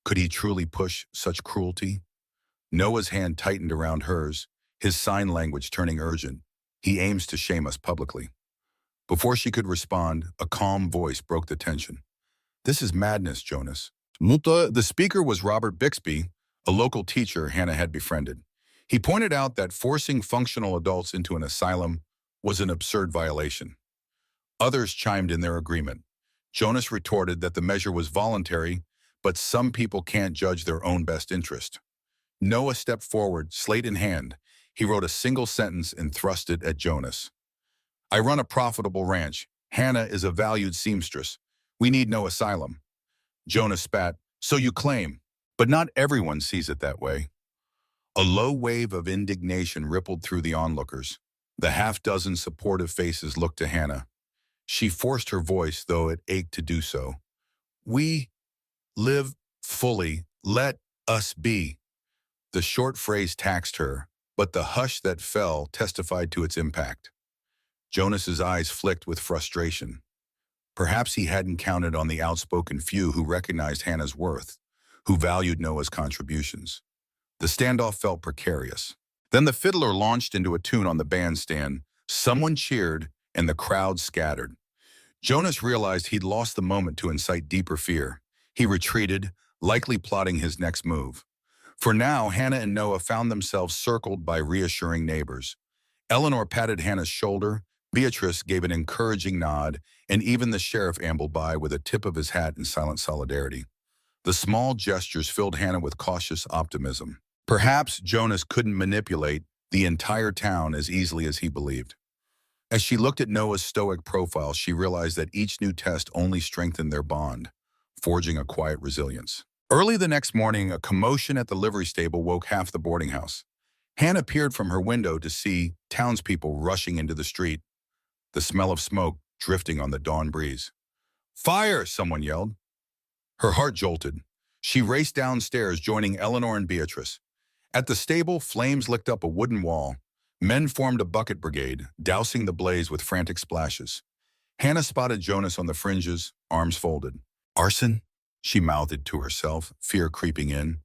Could he truly push such cruelty? Noah's hand tightened around hers, his sign language turning urgent. "He aims to shame us publicly." Before she could respond, a calm voice broke the tension. "This is madness, Jonas." The speaker was Robert Bixby, a local teacher Hannah had befriended. He pointed out that forcing functional adults into an asylum was an absurd violation. Others chimed in their agreement. Jonas retorted that the measure was voluntary, but some people can't judge their own best interest. Noah stepped forward, slate in hand. He wrote a single sentence and thrust it at Jonas. "I run a profitable ranch. Hannah is a valued seamstress. We need no asylum. Jonas spat. So you claim. But not everyone sees it that way. A low wave of indignation rippled through the onlookers. The half-dozen supportive faces looked to Hannah. She forced her voice, though it ached to do so. We live fully. Let us be. The short phrase taxed her, but the hush that fell testified to its impact. Jonas's eyes flicked with frustration. Perhaps he hadn't counted on the outspoken few who recognized Hannah's worth, who valued Noah's contributions. The standoff felt precarious. Then the fiddler launched into a tune on the bandstand. Someone cheered, and the crowd scattered. Jonas realized he'd lost the moment to incite deeper fear. He retreated, likely plotting his next move. For now, Hannah and Noah found themselves circled by reassuring neighbors. Eleanor patted Hannah's shoulder, Beatrice gave an encouraging nod, and even the sheriff ambled by with a tip of his hat in silent solidarity. The small gestures filled Hannah with cautious optimism. Perhaps Jonas couldn't manipulate the entire town as easily as he believed. As she looked at Noah's stoic profile, she realized that each new test only strengthened their bond, forging a quiet resilience. Early the next morning, a commotion at the livery stable woke half the boarding house. Hannah peered from her window to see townspeople rushing into the street, the smell of smoke drifting on the dawn breeze. "Fire!" someone yelled. Her heart jolted. She raced downstairs, joining Eleanor and Beatrice. At the stable, flames licked up a wooden wall. Men formed a bucket brigade, dousing the blaze with frantic splashes. Hannah spotted Jonas on the fringes, arms folded. "Arson?" she mouthed to herself, fear creeping in.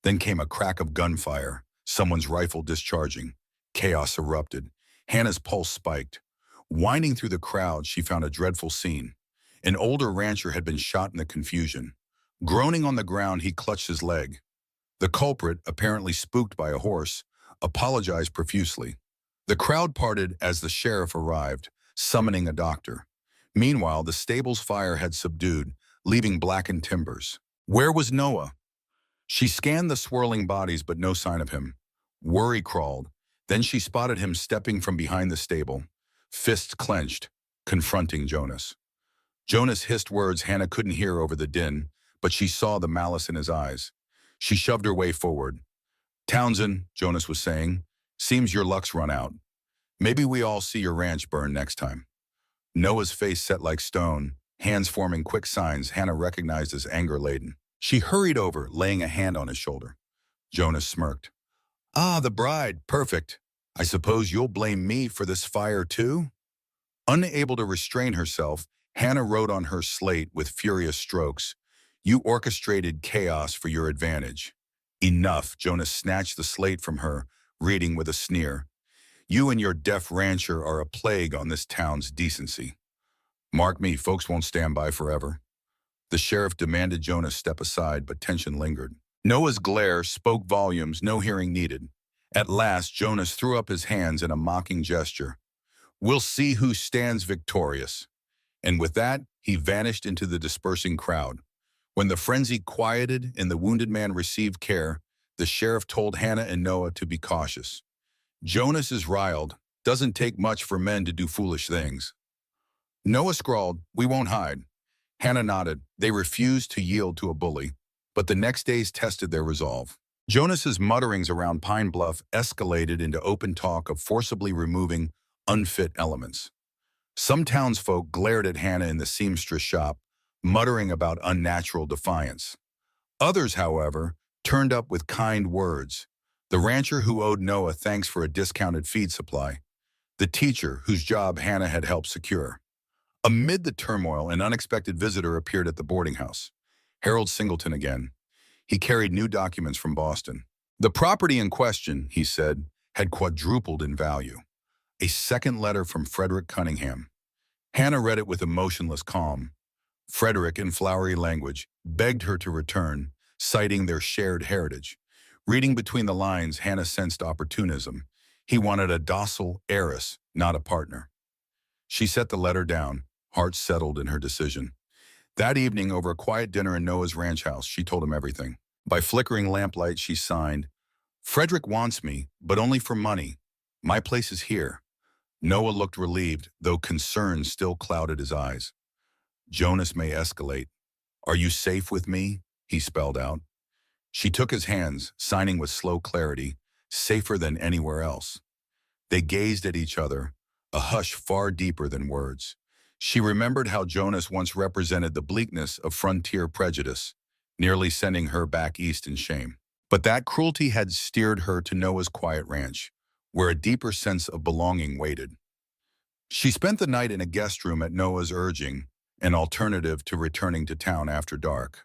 Then came a crack of gunfire, someone's rifle discharging. Chaos erupted. Hannah's pulse spiked. Winding through the crowd, she found a dreadful scene. An older rancher had been shot in the confusion. Groaning on the ground, he clutched his leg. The culprit, apparently spooked by a horse, apologized profusely. The crowd parted as the sheriff arrived, summoning a doctor. Meanwhile, the stable's fire had subdued, leaving blackened timbers. Where was Noah? She scanned the swirling bodies, but no sign of him. Worry crawled. Then she spotted him stepping from behind the stable, fists clenched, confronting Jonas. Jonas hissed words Hannah couldn't hear over the din, but she saw the malice in his eyes. She shoved her way forward. "Townsend," Jonas was saying, "seems your luck's run out. Maybe we all see your ranch burn next time." Noah's face set like stone, hands forming quick signs Hannah recognized as anger-laden. She hurried over, laying a hand on his shoulder. Jonas smirked. "Ah, the bride, perfect. I suppose you'll blame me for this fire too?" Unable to restrain herself, Hannah wrote on her slate with furious strokes, "You orchestrated chaos for your advantage." "Enough," Jonas snatched the slate from her, reading with a sneer. "You and your deaf rancher are a plague on this town's decency. Mark me, folks won't stand by forever." The sheriff demanded Jonas step aside, but tension lingered. Noah's glare spoke volumes, no hearing needed. At last, Jonas threw up his hands in a mocking gesture. "We'll see who stands victorious." And with that, he vanished into the dispersing crowd. When the frenzy quieted and the wounded man received care, the sheriff told Hannah and Noah to be cautious. "Jonas is riled. Doesn't take much for men to do foolish things." Noah scrawled, "We won't hide." Hannah nodded. They refused to yield to a bully, but the next days tested their resolve. Jonas's mutterings around Pine Bluff escalated into open talk of forcibly removing unfit elements. Some townsfolk glared at Hannah in the seamstress shop, muttering about unnatural defiance. Others, however, turned up with kind words. The rancher who owed Noah thanks for a discounted feed supply. The teacher whose job Hannah had helped secure. Amid the turmoil, an unexpected visitor appeared at the boarding house. Harold Singleton again. He carried new documents from Boston. The property in question, he said, had quadrupled in value. A second letter from Frederick Cunningham. Hannah read it with emotionless calm. Frederick, in flowery language, begged her to return, citing their shared heritage. Reading between the lines, Hannah sensed opportunism. He wanted a docile heiress, not a partner. She set the letter down, heart settled in her decision. That evening, over a quiet dinner in Noah's ranch house, she told him everything. By flickering lamplight, she signed, "Frederick wants me, but only for money. My place is here. Noah looked relieved, though concern still clouded his eyes. Jonas may escalate. Are you safe with me? He spelled out. She took his hands, signing with slow clarity, safer than anywhere else. They gazed at each other, a hush far deeper than words. She remembered how Jonas once represented the bleakness of frontier prejudice, nearly sending her back east in shame. But that cruelty had steered her to Noah's quiet ranch, where a deeper sense of belonging waited. She spent the night in a guest room at Noah's urging, an alternative to returning to town after dark.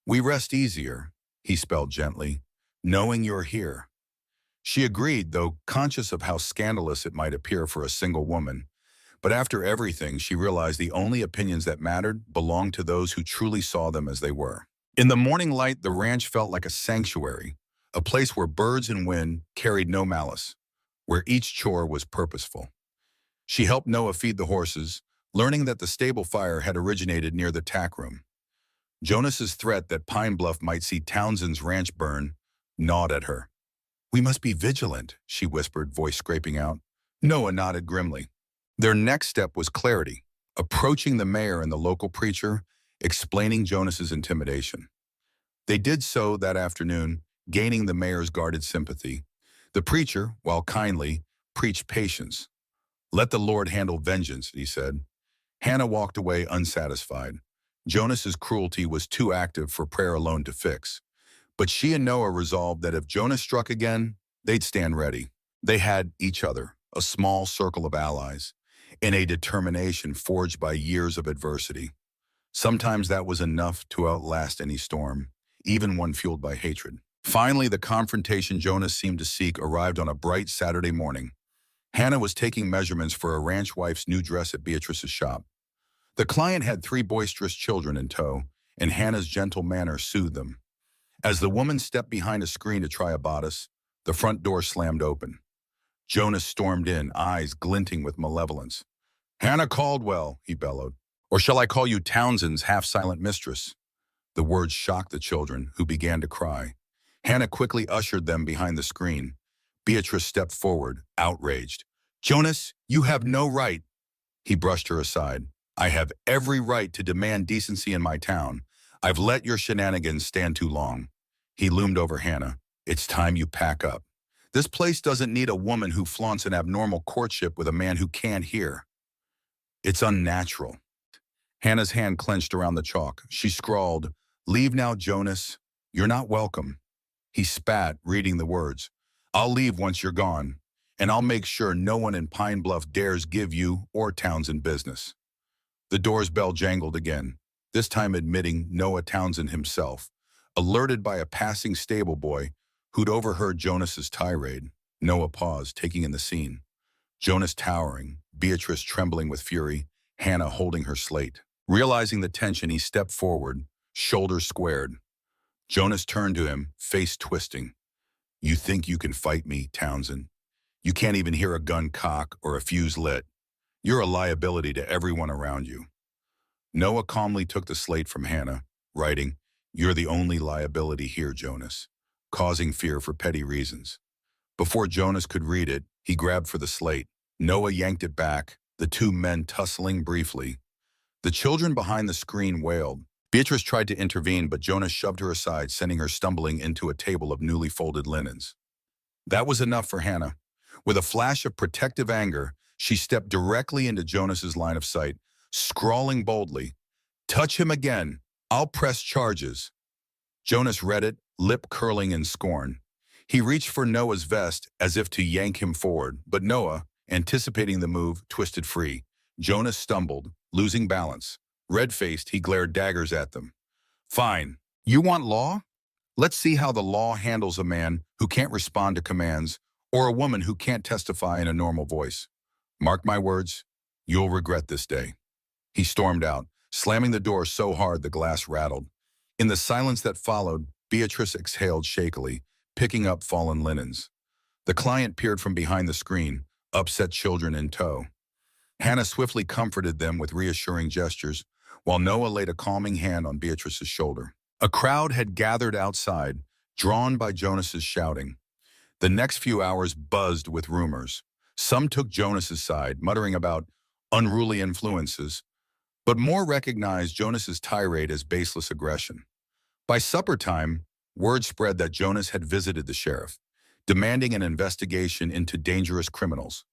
We rest easier, he spelled gently, knowing you're here. She agreed, though conscious of how scandalous it might appear for a single woman. But after everything, she realized the only opinions that mattered belonged to those who truly saw them as they were. In the morning light, the ranch felt like a sanctuary, a place where birds and wind carried no malice, where each chore was purposeful. She helped Noah feed the horses, learning that the stable fire had originated near the tack room. Jonas's threat that Pine Bluff might see Townsend's ranch burn gnawed at her. We must be vigilant, she whispered, voice scraping out. Noah nodded grimly. Their next step was clarity, approaching the mayor and the local preacher, explaining Jonas's intimidation. They did so that afternoon, gaining the mayor's guarded sympathy. The preacher, while kindly, preached patience. Let the Lord handle vengeance, he said. Hannah walked away unsatisfied. Jonas's cruelty was too active for prayer alone to fix. But she and Noah resolved that if Jonas struck again, they'd stand ready. They had each other, a small circle of allies, in a determination forged by years of adversity. Sometimes that was enough to outlast any storm, even one fueled by hatred. Finally, the confrontation Jonas seemed to seek arrived on a bright Saturday morning. Hannah was taking measurements for a ranch wife's new dress at Beatrice's shop. The client had 3 boisterous children in tow, and Hannah's gentle manner soothed them. As the woman stepped behind a screen to try a bodice, the front door slammed open. Jonas stormed in, eyes glinting with malevolence. Hannah Caldwell, he bellowed. Or shall I call you Townsend's half-silent mistress? The words shocked the children, who began to cry. Hannah quickly ushered them behind the screen. Beatrice stepped forward, outraged. Jonas, you have no right. He brushed her aside. I have every right to demand decency in my town. I've let your shenanigans stand too long. He loomed over Hannah. It's time you pack up. This place doesn't need a woman who flaunts an abnormal courtship with a man who can't hear. It's unnatural. Hannah's hand clenched around the chalk. She scrawled, Leave now, Jonas. You're not welcome. He spat, reading the words. I'll leave once you're gone, and I'll make sure no one in Pine Bluff dares give you or Townsend business. The door's bell jangled again, this time admitting Noah Townsend himself, alerted by a passing stable boy who'd overheard Jonas's tirade. Noah paused, taking in the scene. Jonas towering, Beatrice trembling with fury, Hannah holding her slate. Realizing the tension, he stepped forward, shoulders squared. Jonas turned to him, face twisting. You think you can fight me, Townsend? You can't even hear a gun cock or a fuse lit. You're a liability to everyone around you. Noah calmly took the slate from Hannah, writing, You're the only liability here, Jonas, causing fear for petty reasons. Before Jonas could read it, he grabbed for the slate. Noah yanked it back, the 2 men tussling briefly. The children behind the screen wailed. Beatrice tried to intervene, but Jonas shoved her aside, sending her stumbling into a table of newly folded linens. That was enough for Hannah. With a flash of protective anger, she stepped directly into Jonas's line of sight, scrawling boldly, Touch him again. I'll press charges. Jonas read it, lip curling in scorn. He reached for Noah's vest as if to yank him forward, but Noah, anticipating the move, twisted free. Jonas stumbled, losing balance. Red-faced, he glared daggers at them. Fine. You want law? Let's see how the law handles a man who can't respond to commands or a woman who can't testify in a normal voice. Mark my words, you'll regret this day. He stormed out, slamming the door so hard the glass rattled. In the silence that followed, Beatrice exhaled shakily, picking up fallen linens. The client peered from behind the screen, upset children in tow. Hannah swiftly comforted them with reassuring gestures, while Noah laid a calming hand on Beatrice's shoulder. A crowd had gathered outside, drawn by Jonas's shouting. The next few hours buzzed with rumors. Some took Jonas's side, muttering about unruly influences, but more recognized Jonas's tirade as baseless aggression. By supper time, word spread that Jonas had visited the sheriff, demanding an investigation into dangerous criminals.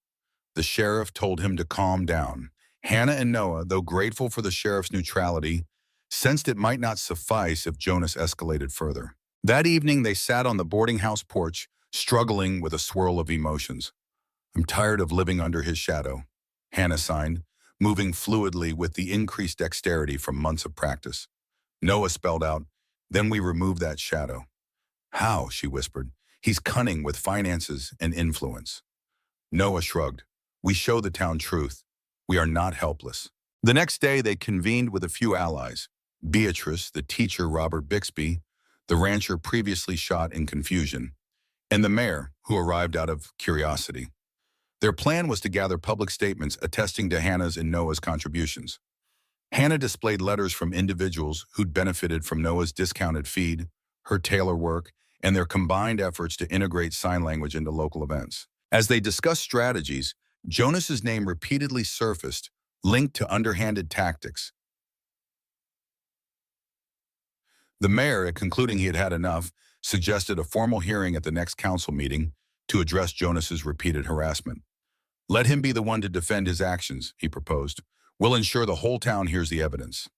The sheriff told him to calm down. Hannah and Noah, though grateful for the sheriff's neutrality, sensed it might not suffice if Jonas escalated further. That evening, they sat on the boarding house porch, struggling with a swirl of emotions. "I'm tired of living under his shadow," Hannah signed, moving fluidly with the increased dexterity from months of practice. Noah spelled out, "Then we remove that shadow." "How?" she whispered. "He's cunning with finances and influence." Noah shrugged. "We show the town truth. We are not helpless." The next day, they convened with a few allies. Beatrice, the teacher Robert Bixby, the rancher previously shot in confusion, and the mayor, who arrived out of curiosity. Their plan was to gather public statements attesting to Hannah's and Noah's contributions. Hannah displayed letters from individuals who'd benefited from Noah's discounted feed, her tailor work, and their combined efforts to integrate sign language into local events. As they discussed strategies, Jonas's name repeatedly surfaced, linked to underhanded tactics. The mayor, concluding he had had enough, suggested a formal hearing at the next council meeting to address Jonas's repeated harassment. "Let him be the one to defend his actions," he proposed. "We'll ensure the whole town hears the evidence."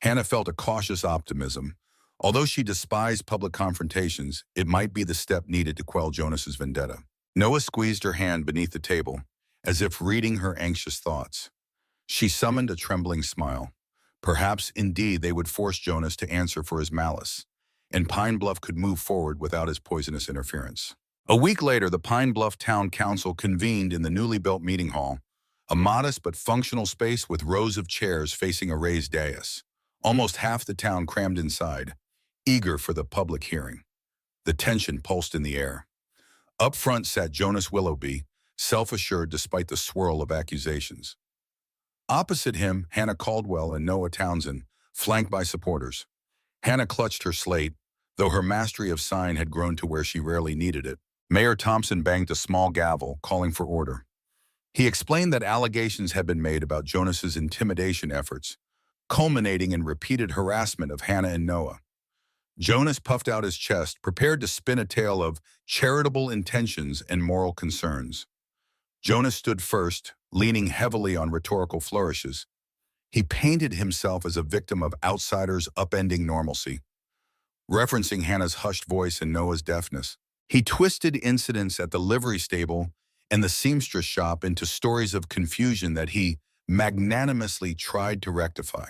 Hannah felt a cautious optimism. Although she despised public confrontations, it might be the step needed to quell Jonas's vendetta. Noah squeezed her hand beneath the table, as if reading her anxious thoughts. She summoned a trembling smile. Perhaps, indeed, they would force Jonas to answer for his malice, and Pine Bluff could move forward without his poisonous interference. A week later, the Pine Bluff Town Council convened in the newly built meeting hall, a modest but functional space with rows of chairs facing a raised dais. Almost half the town crammed inside, eager for the public hearing. The tension pulsed in the air. Up front sat Jonas Willoughby, self-assured despite the swirl of accusations. Opposite him, Hannah Caldwell and Noah Townsend, flanked by supporters. Hannah clutched her slate, though her mastery of sign had grown to where she rarely needed it. Mayor Thompson banged a small gavel, calling for order. He explained that allegations had been made about Jonas's intimidation efforts, culminating in repeated harassment of Hannah and Noah. Jonas puffed out his chest, prepared to spin a tale of charitable intentions and moral concerns. Jonas stood first, leaning heavily on rhetorical flourishes. He painted himself as a victim of outsiders upending normalcy. Referencing Hannah's hushed voice and Noah's deafness, he twisted incidents at the livery stable and the seamstress shop into stories of confusion that he magnanimously tried to rectify.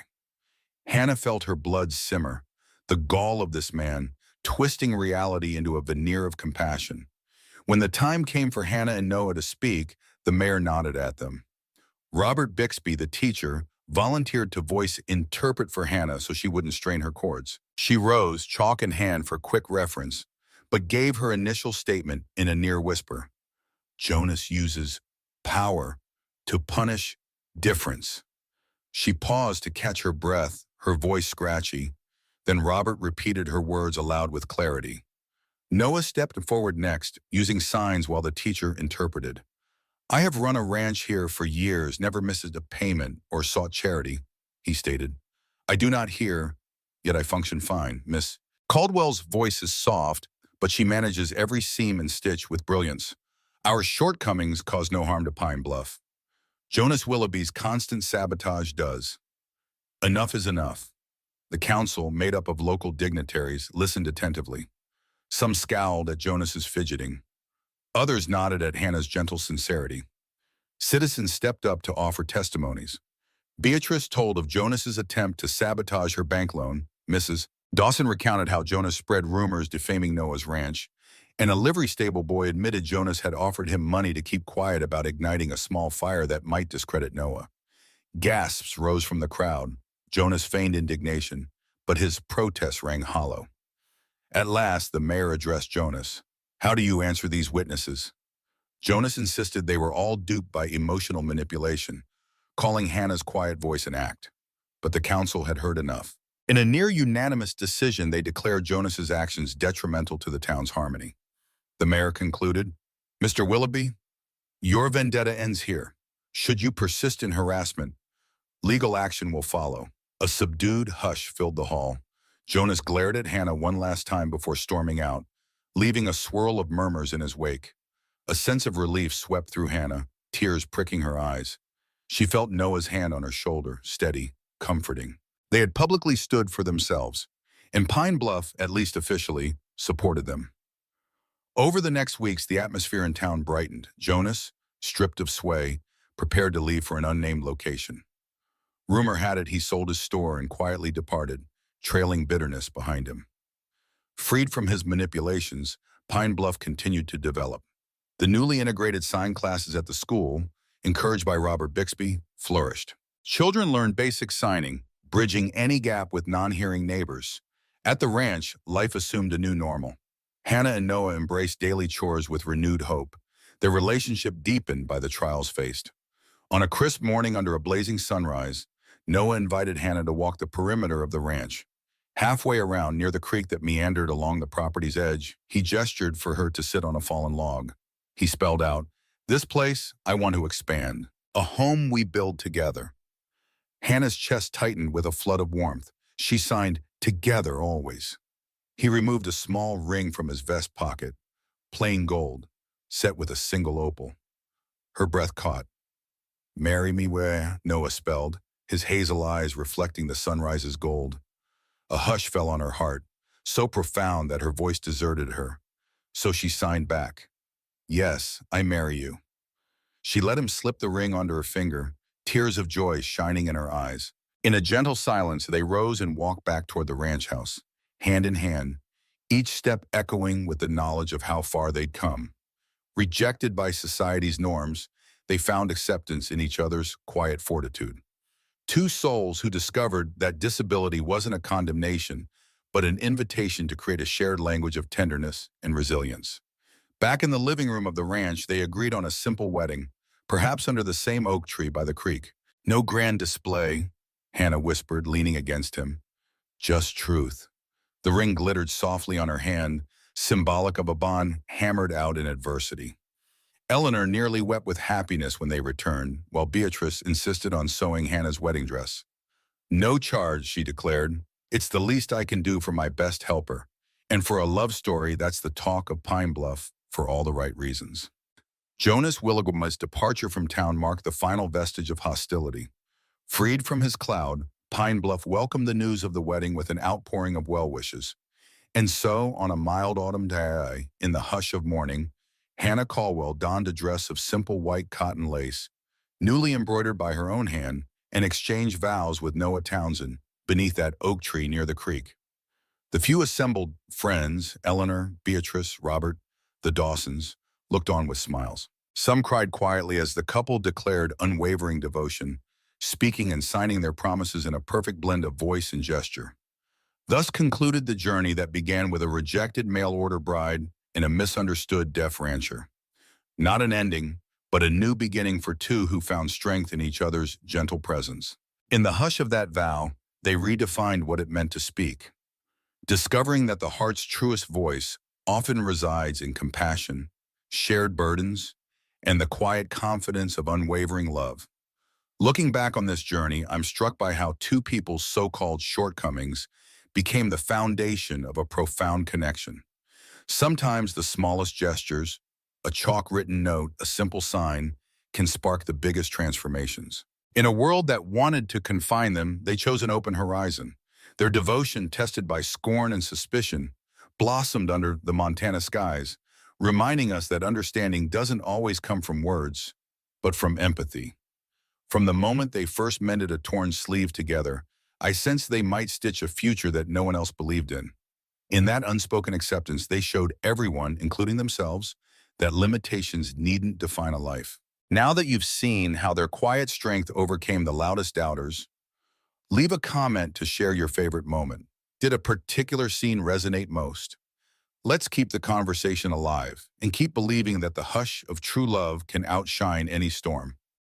Hannah felt her blood simmer, the gall of this man, twisting reality into a veneer of compassion. When the time came for Hannah and Noah to speak, the mayor nodded at them. Robert Bixby, the teacher, volunteered to voice interpret for Hannah so she wouldn't strain her cords. She rose, chalk in hand for quick reference, but gave her initial statement in a near whisper. "Jonas uses power to punish difference." She paused to catch her breath, her voice scratchy. Then Robert repeated her words aloud with clarity. Noah stepped forward next, using signs while the teacher interpreted. "I have run a ranch here for years, never missed a payment or sought charity," he stated. "I do not hear, yet I function fine, Miss." Caldwell's voice is soft, but she manages every seam and stitch with brilliance. "Our shortcomings cause no harm to Pine Bluff. Jonas Willoughby's constant sabotage does." Enough is enough. The council, made up of local dignitaries, listened attentively. Some scowled at Jonas's fidgeting. Others nodded at Hannah's gentle sincerity. Citizens stepped up to offer testimonies. Beatrice told of Jonas's attempt to sabotage her bank loan. Mrs. Dawson recounted how Jonas spread rumors defaming Noah's ranch, and a livery stable boy admitted Jonas had offered him money to keep quiet about igniting a small fire that might discredit Noah. Gasps rose from the crowd. Jonas feigned indignation, but his protest rang hollow. At last, the mayor addressed Jonas. "How do you answer these witnesses?" Jonas insisted they were all duped by emotional manipulation, calling Hannah's quiet voice an act. But the council had heard enough. In a near-unanimous decision, they declared Jonas's actions detrimental to the town's harmony. The mayor concluded, "Mr. Willoughby, Your vendetta ends here. Should you persist in harassment, legal action will follow. A subdued hush filled the hall. Jonas glared at Hannah one last time before storming out, leaving a swirl of murmurs in his wake. A sense of relief swept through Hannah, tears pricking her eyes. She felt Noah's hand on her shoulder, steady, comforting. They had publicly stood for themselves, and Pine Bluff, at least officially, supported them. Over the next weeks, the atmosphere in town brightened. Jonas, stripped of sway, prepared to leave for an unnamed location. Rumor had it he sold his store and quietly departed, trailing bitterness behind him. Freed from his manipulations, Pine Bluff continued to develop. The newly integrated sign classes at the school, encouraged by Robert Bixby, flourished. Children learned basic signing, bridging any gap with non-hearing neighbors. At the ranch, life assumed a new normal. Hannah and Noah embraced daily chores with renewed hope. Their relationship deepened by the trials faced. On a crisp morning under a blazing sunrise, Noah invited Hannah to walk the perimeter of the ranch. Halfway around, near the creek that meandered along the property's edge, he gestured for her to sit on a fallen log. He spelled out, "This place, I want to expand. A home we build together." Hannah's chest tightened with a flood of warmth. She signed, "Together always." He removed a small ring from his vest pocket, plain gold, set with a single opal. Her breath caught. "Marry me where," Noah spelled, his hazel eyes reflecting the sunrise's gold. A hush fell on her heart, so profound that her voice deserted her. So she signed back, "Yes, I marry you." She let him slip the ring onto her finger, tears of joy shining in her eyes. In a gentle silence, they rose and walked back toward the ranch house, hand in hand, each step echoing with the knowledge of how far they'd come. Rejected by society's norms, they found acceptance in each other's quiet fortitude. Two souls who discovered that disability wasn't a condemnation, but an invitation to create a shared language of tenderness and resilience. Back in the living room of the ranch, they agreed on a simple wedding, perhaps under the same oak tree by the creek. "No grand display," Hannah whispered, leaning against him. "Just truth." The ring glittered softly on her hand, symbolic of a bond hammered out in adversity. Eleanor nearly wept with happiness when they returned, while Beatrice insisted on sewing Hannah's wedding dress. "No charge," she declared. "It's the least I can do for my best helper. And for a love story, that's the talk of Pine Bluff for all the right reasons." Jonas Willigama's departure from town marked the final vestige of hostility. Freed from his cloud, Pine Bluff welcomed the news of the wedding with an outpouring of well wishes. And so, on a mild autumn day, in the hush of morning, Hannah Caldwell donned a dress of simple white cotton lace, newly embroidered by her own hand, and exchanged vows with Noah Townsend beneath that oak tree near the creek. The few assembled friends, Eleanor, Beatrice, Robert, the Dawsons, looked on with smiles. Some cried quietly as the couple declared unwavering devotion, speaking and signing their promises in a perfect blend of voice and gesture. Thus concluded the journey that began with a rejected mail-order bride and a misunderstood deaf rancher. Not an ending, but a new beginning for two who found strength in each other's gentle presence. In the hush of that vow, they redefined what it meant to speak, discovering that the heart's truest voice often resides in compassion, shared burdens, and the quiet confidence of unwavering love. Looking back on this journey, I'm struck by how two people's so-called shortcomings became the foundation of a profound connection. Sometimes the smallest gestures, a chalk-written note, a simple sign, can spark the biggest transformations. In a world that wanted to confine them, they chose an open horizon. Their devotion, tested by scorn and suspicion, blossomed under the Montana skies, reminding us that understanding doesn't always come from words, but from empathy. From the moment they first mended a torn sleeve together, I sensed they might stitch a future that no one else believed in. In that unspoken acceptance, they showed everyone, including themselves, that limitations needn't define a life. Now that you've seen how their quiet strength overcame the loudest doubters, leave a comment to share your favorite moment. Did a particular scene resonate most? Let's keep the conversation alive and keep believing that the hush of true love can outshine any storm.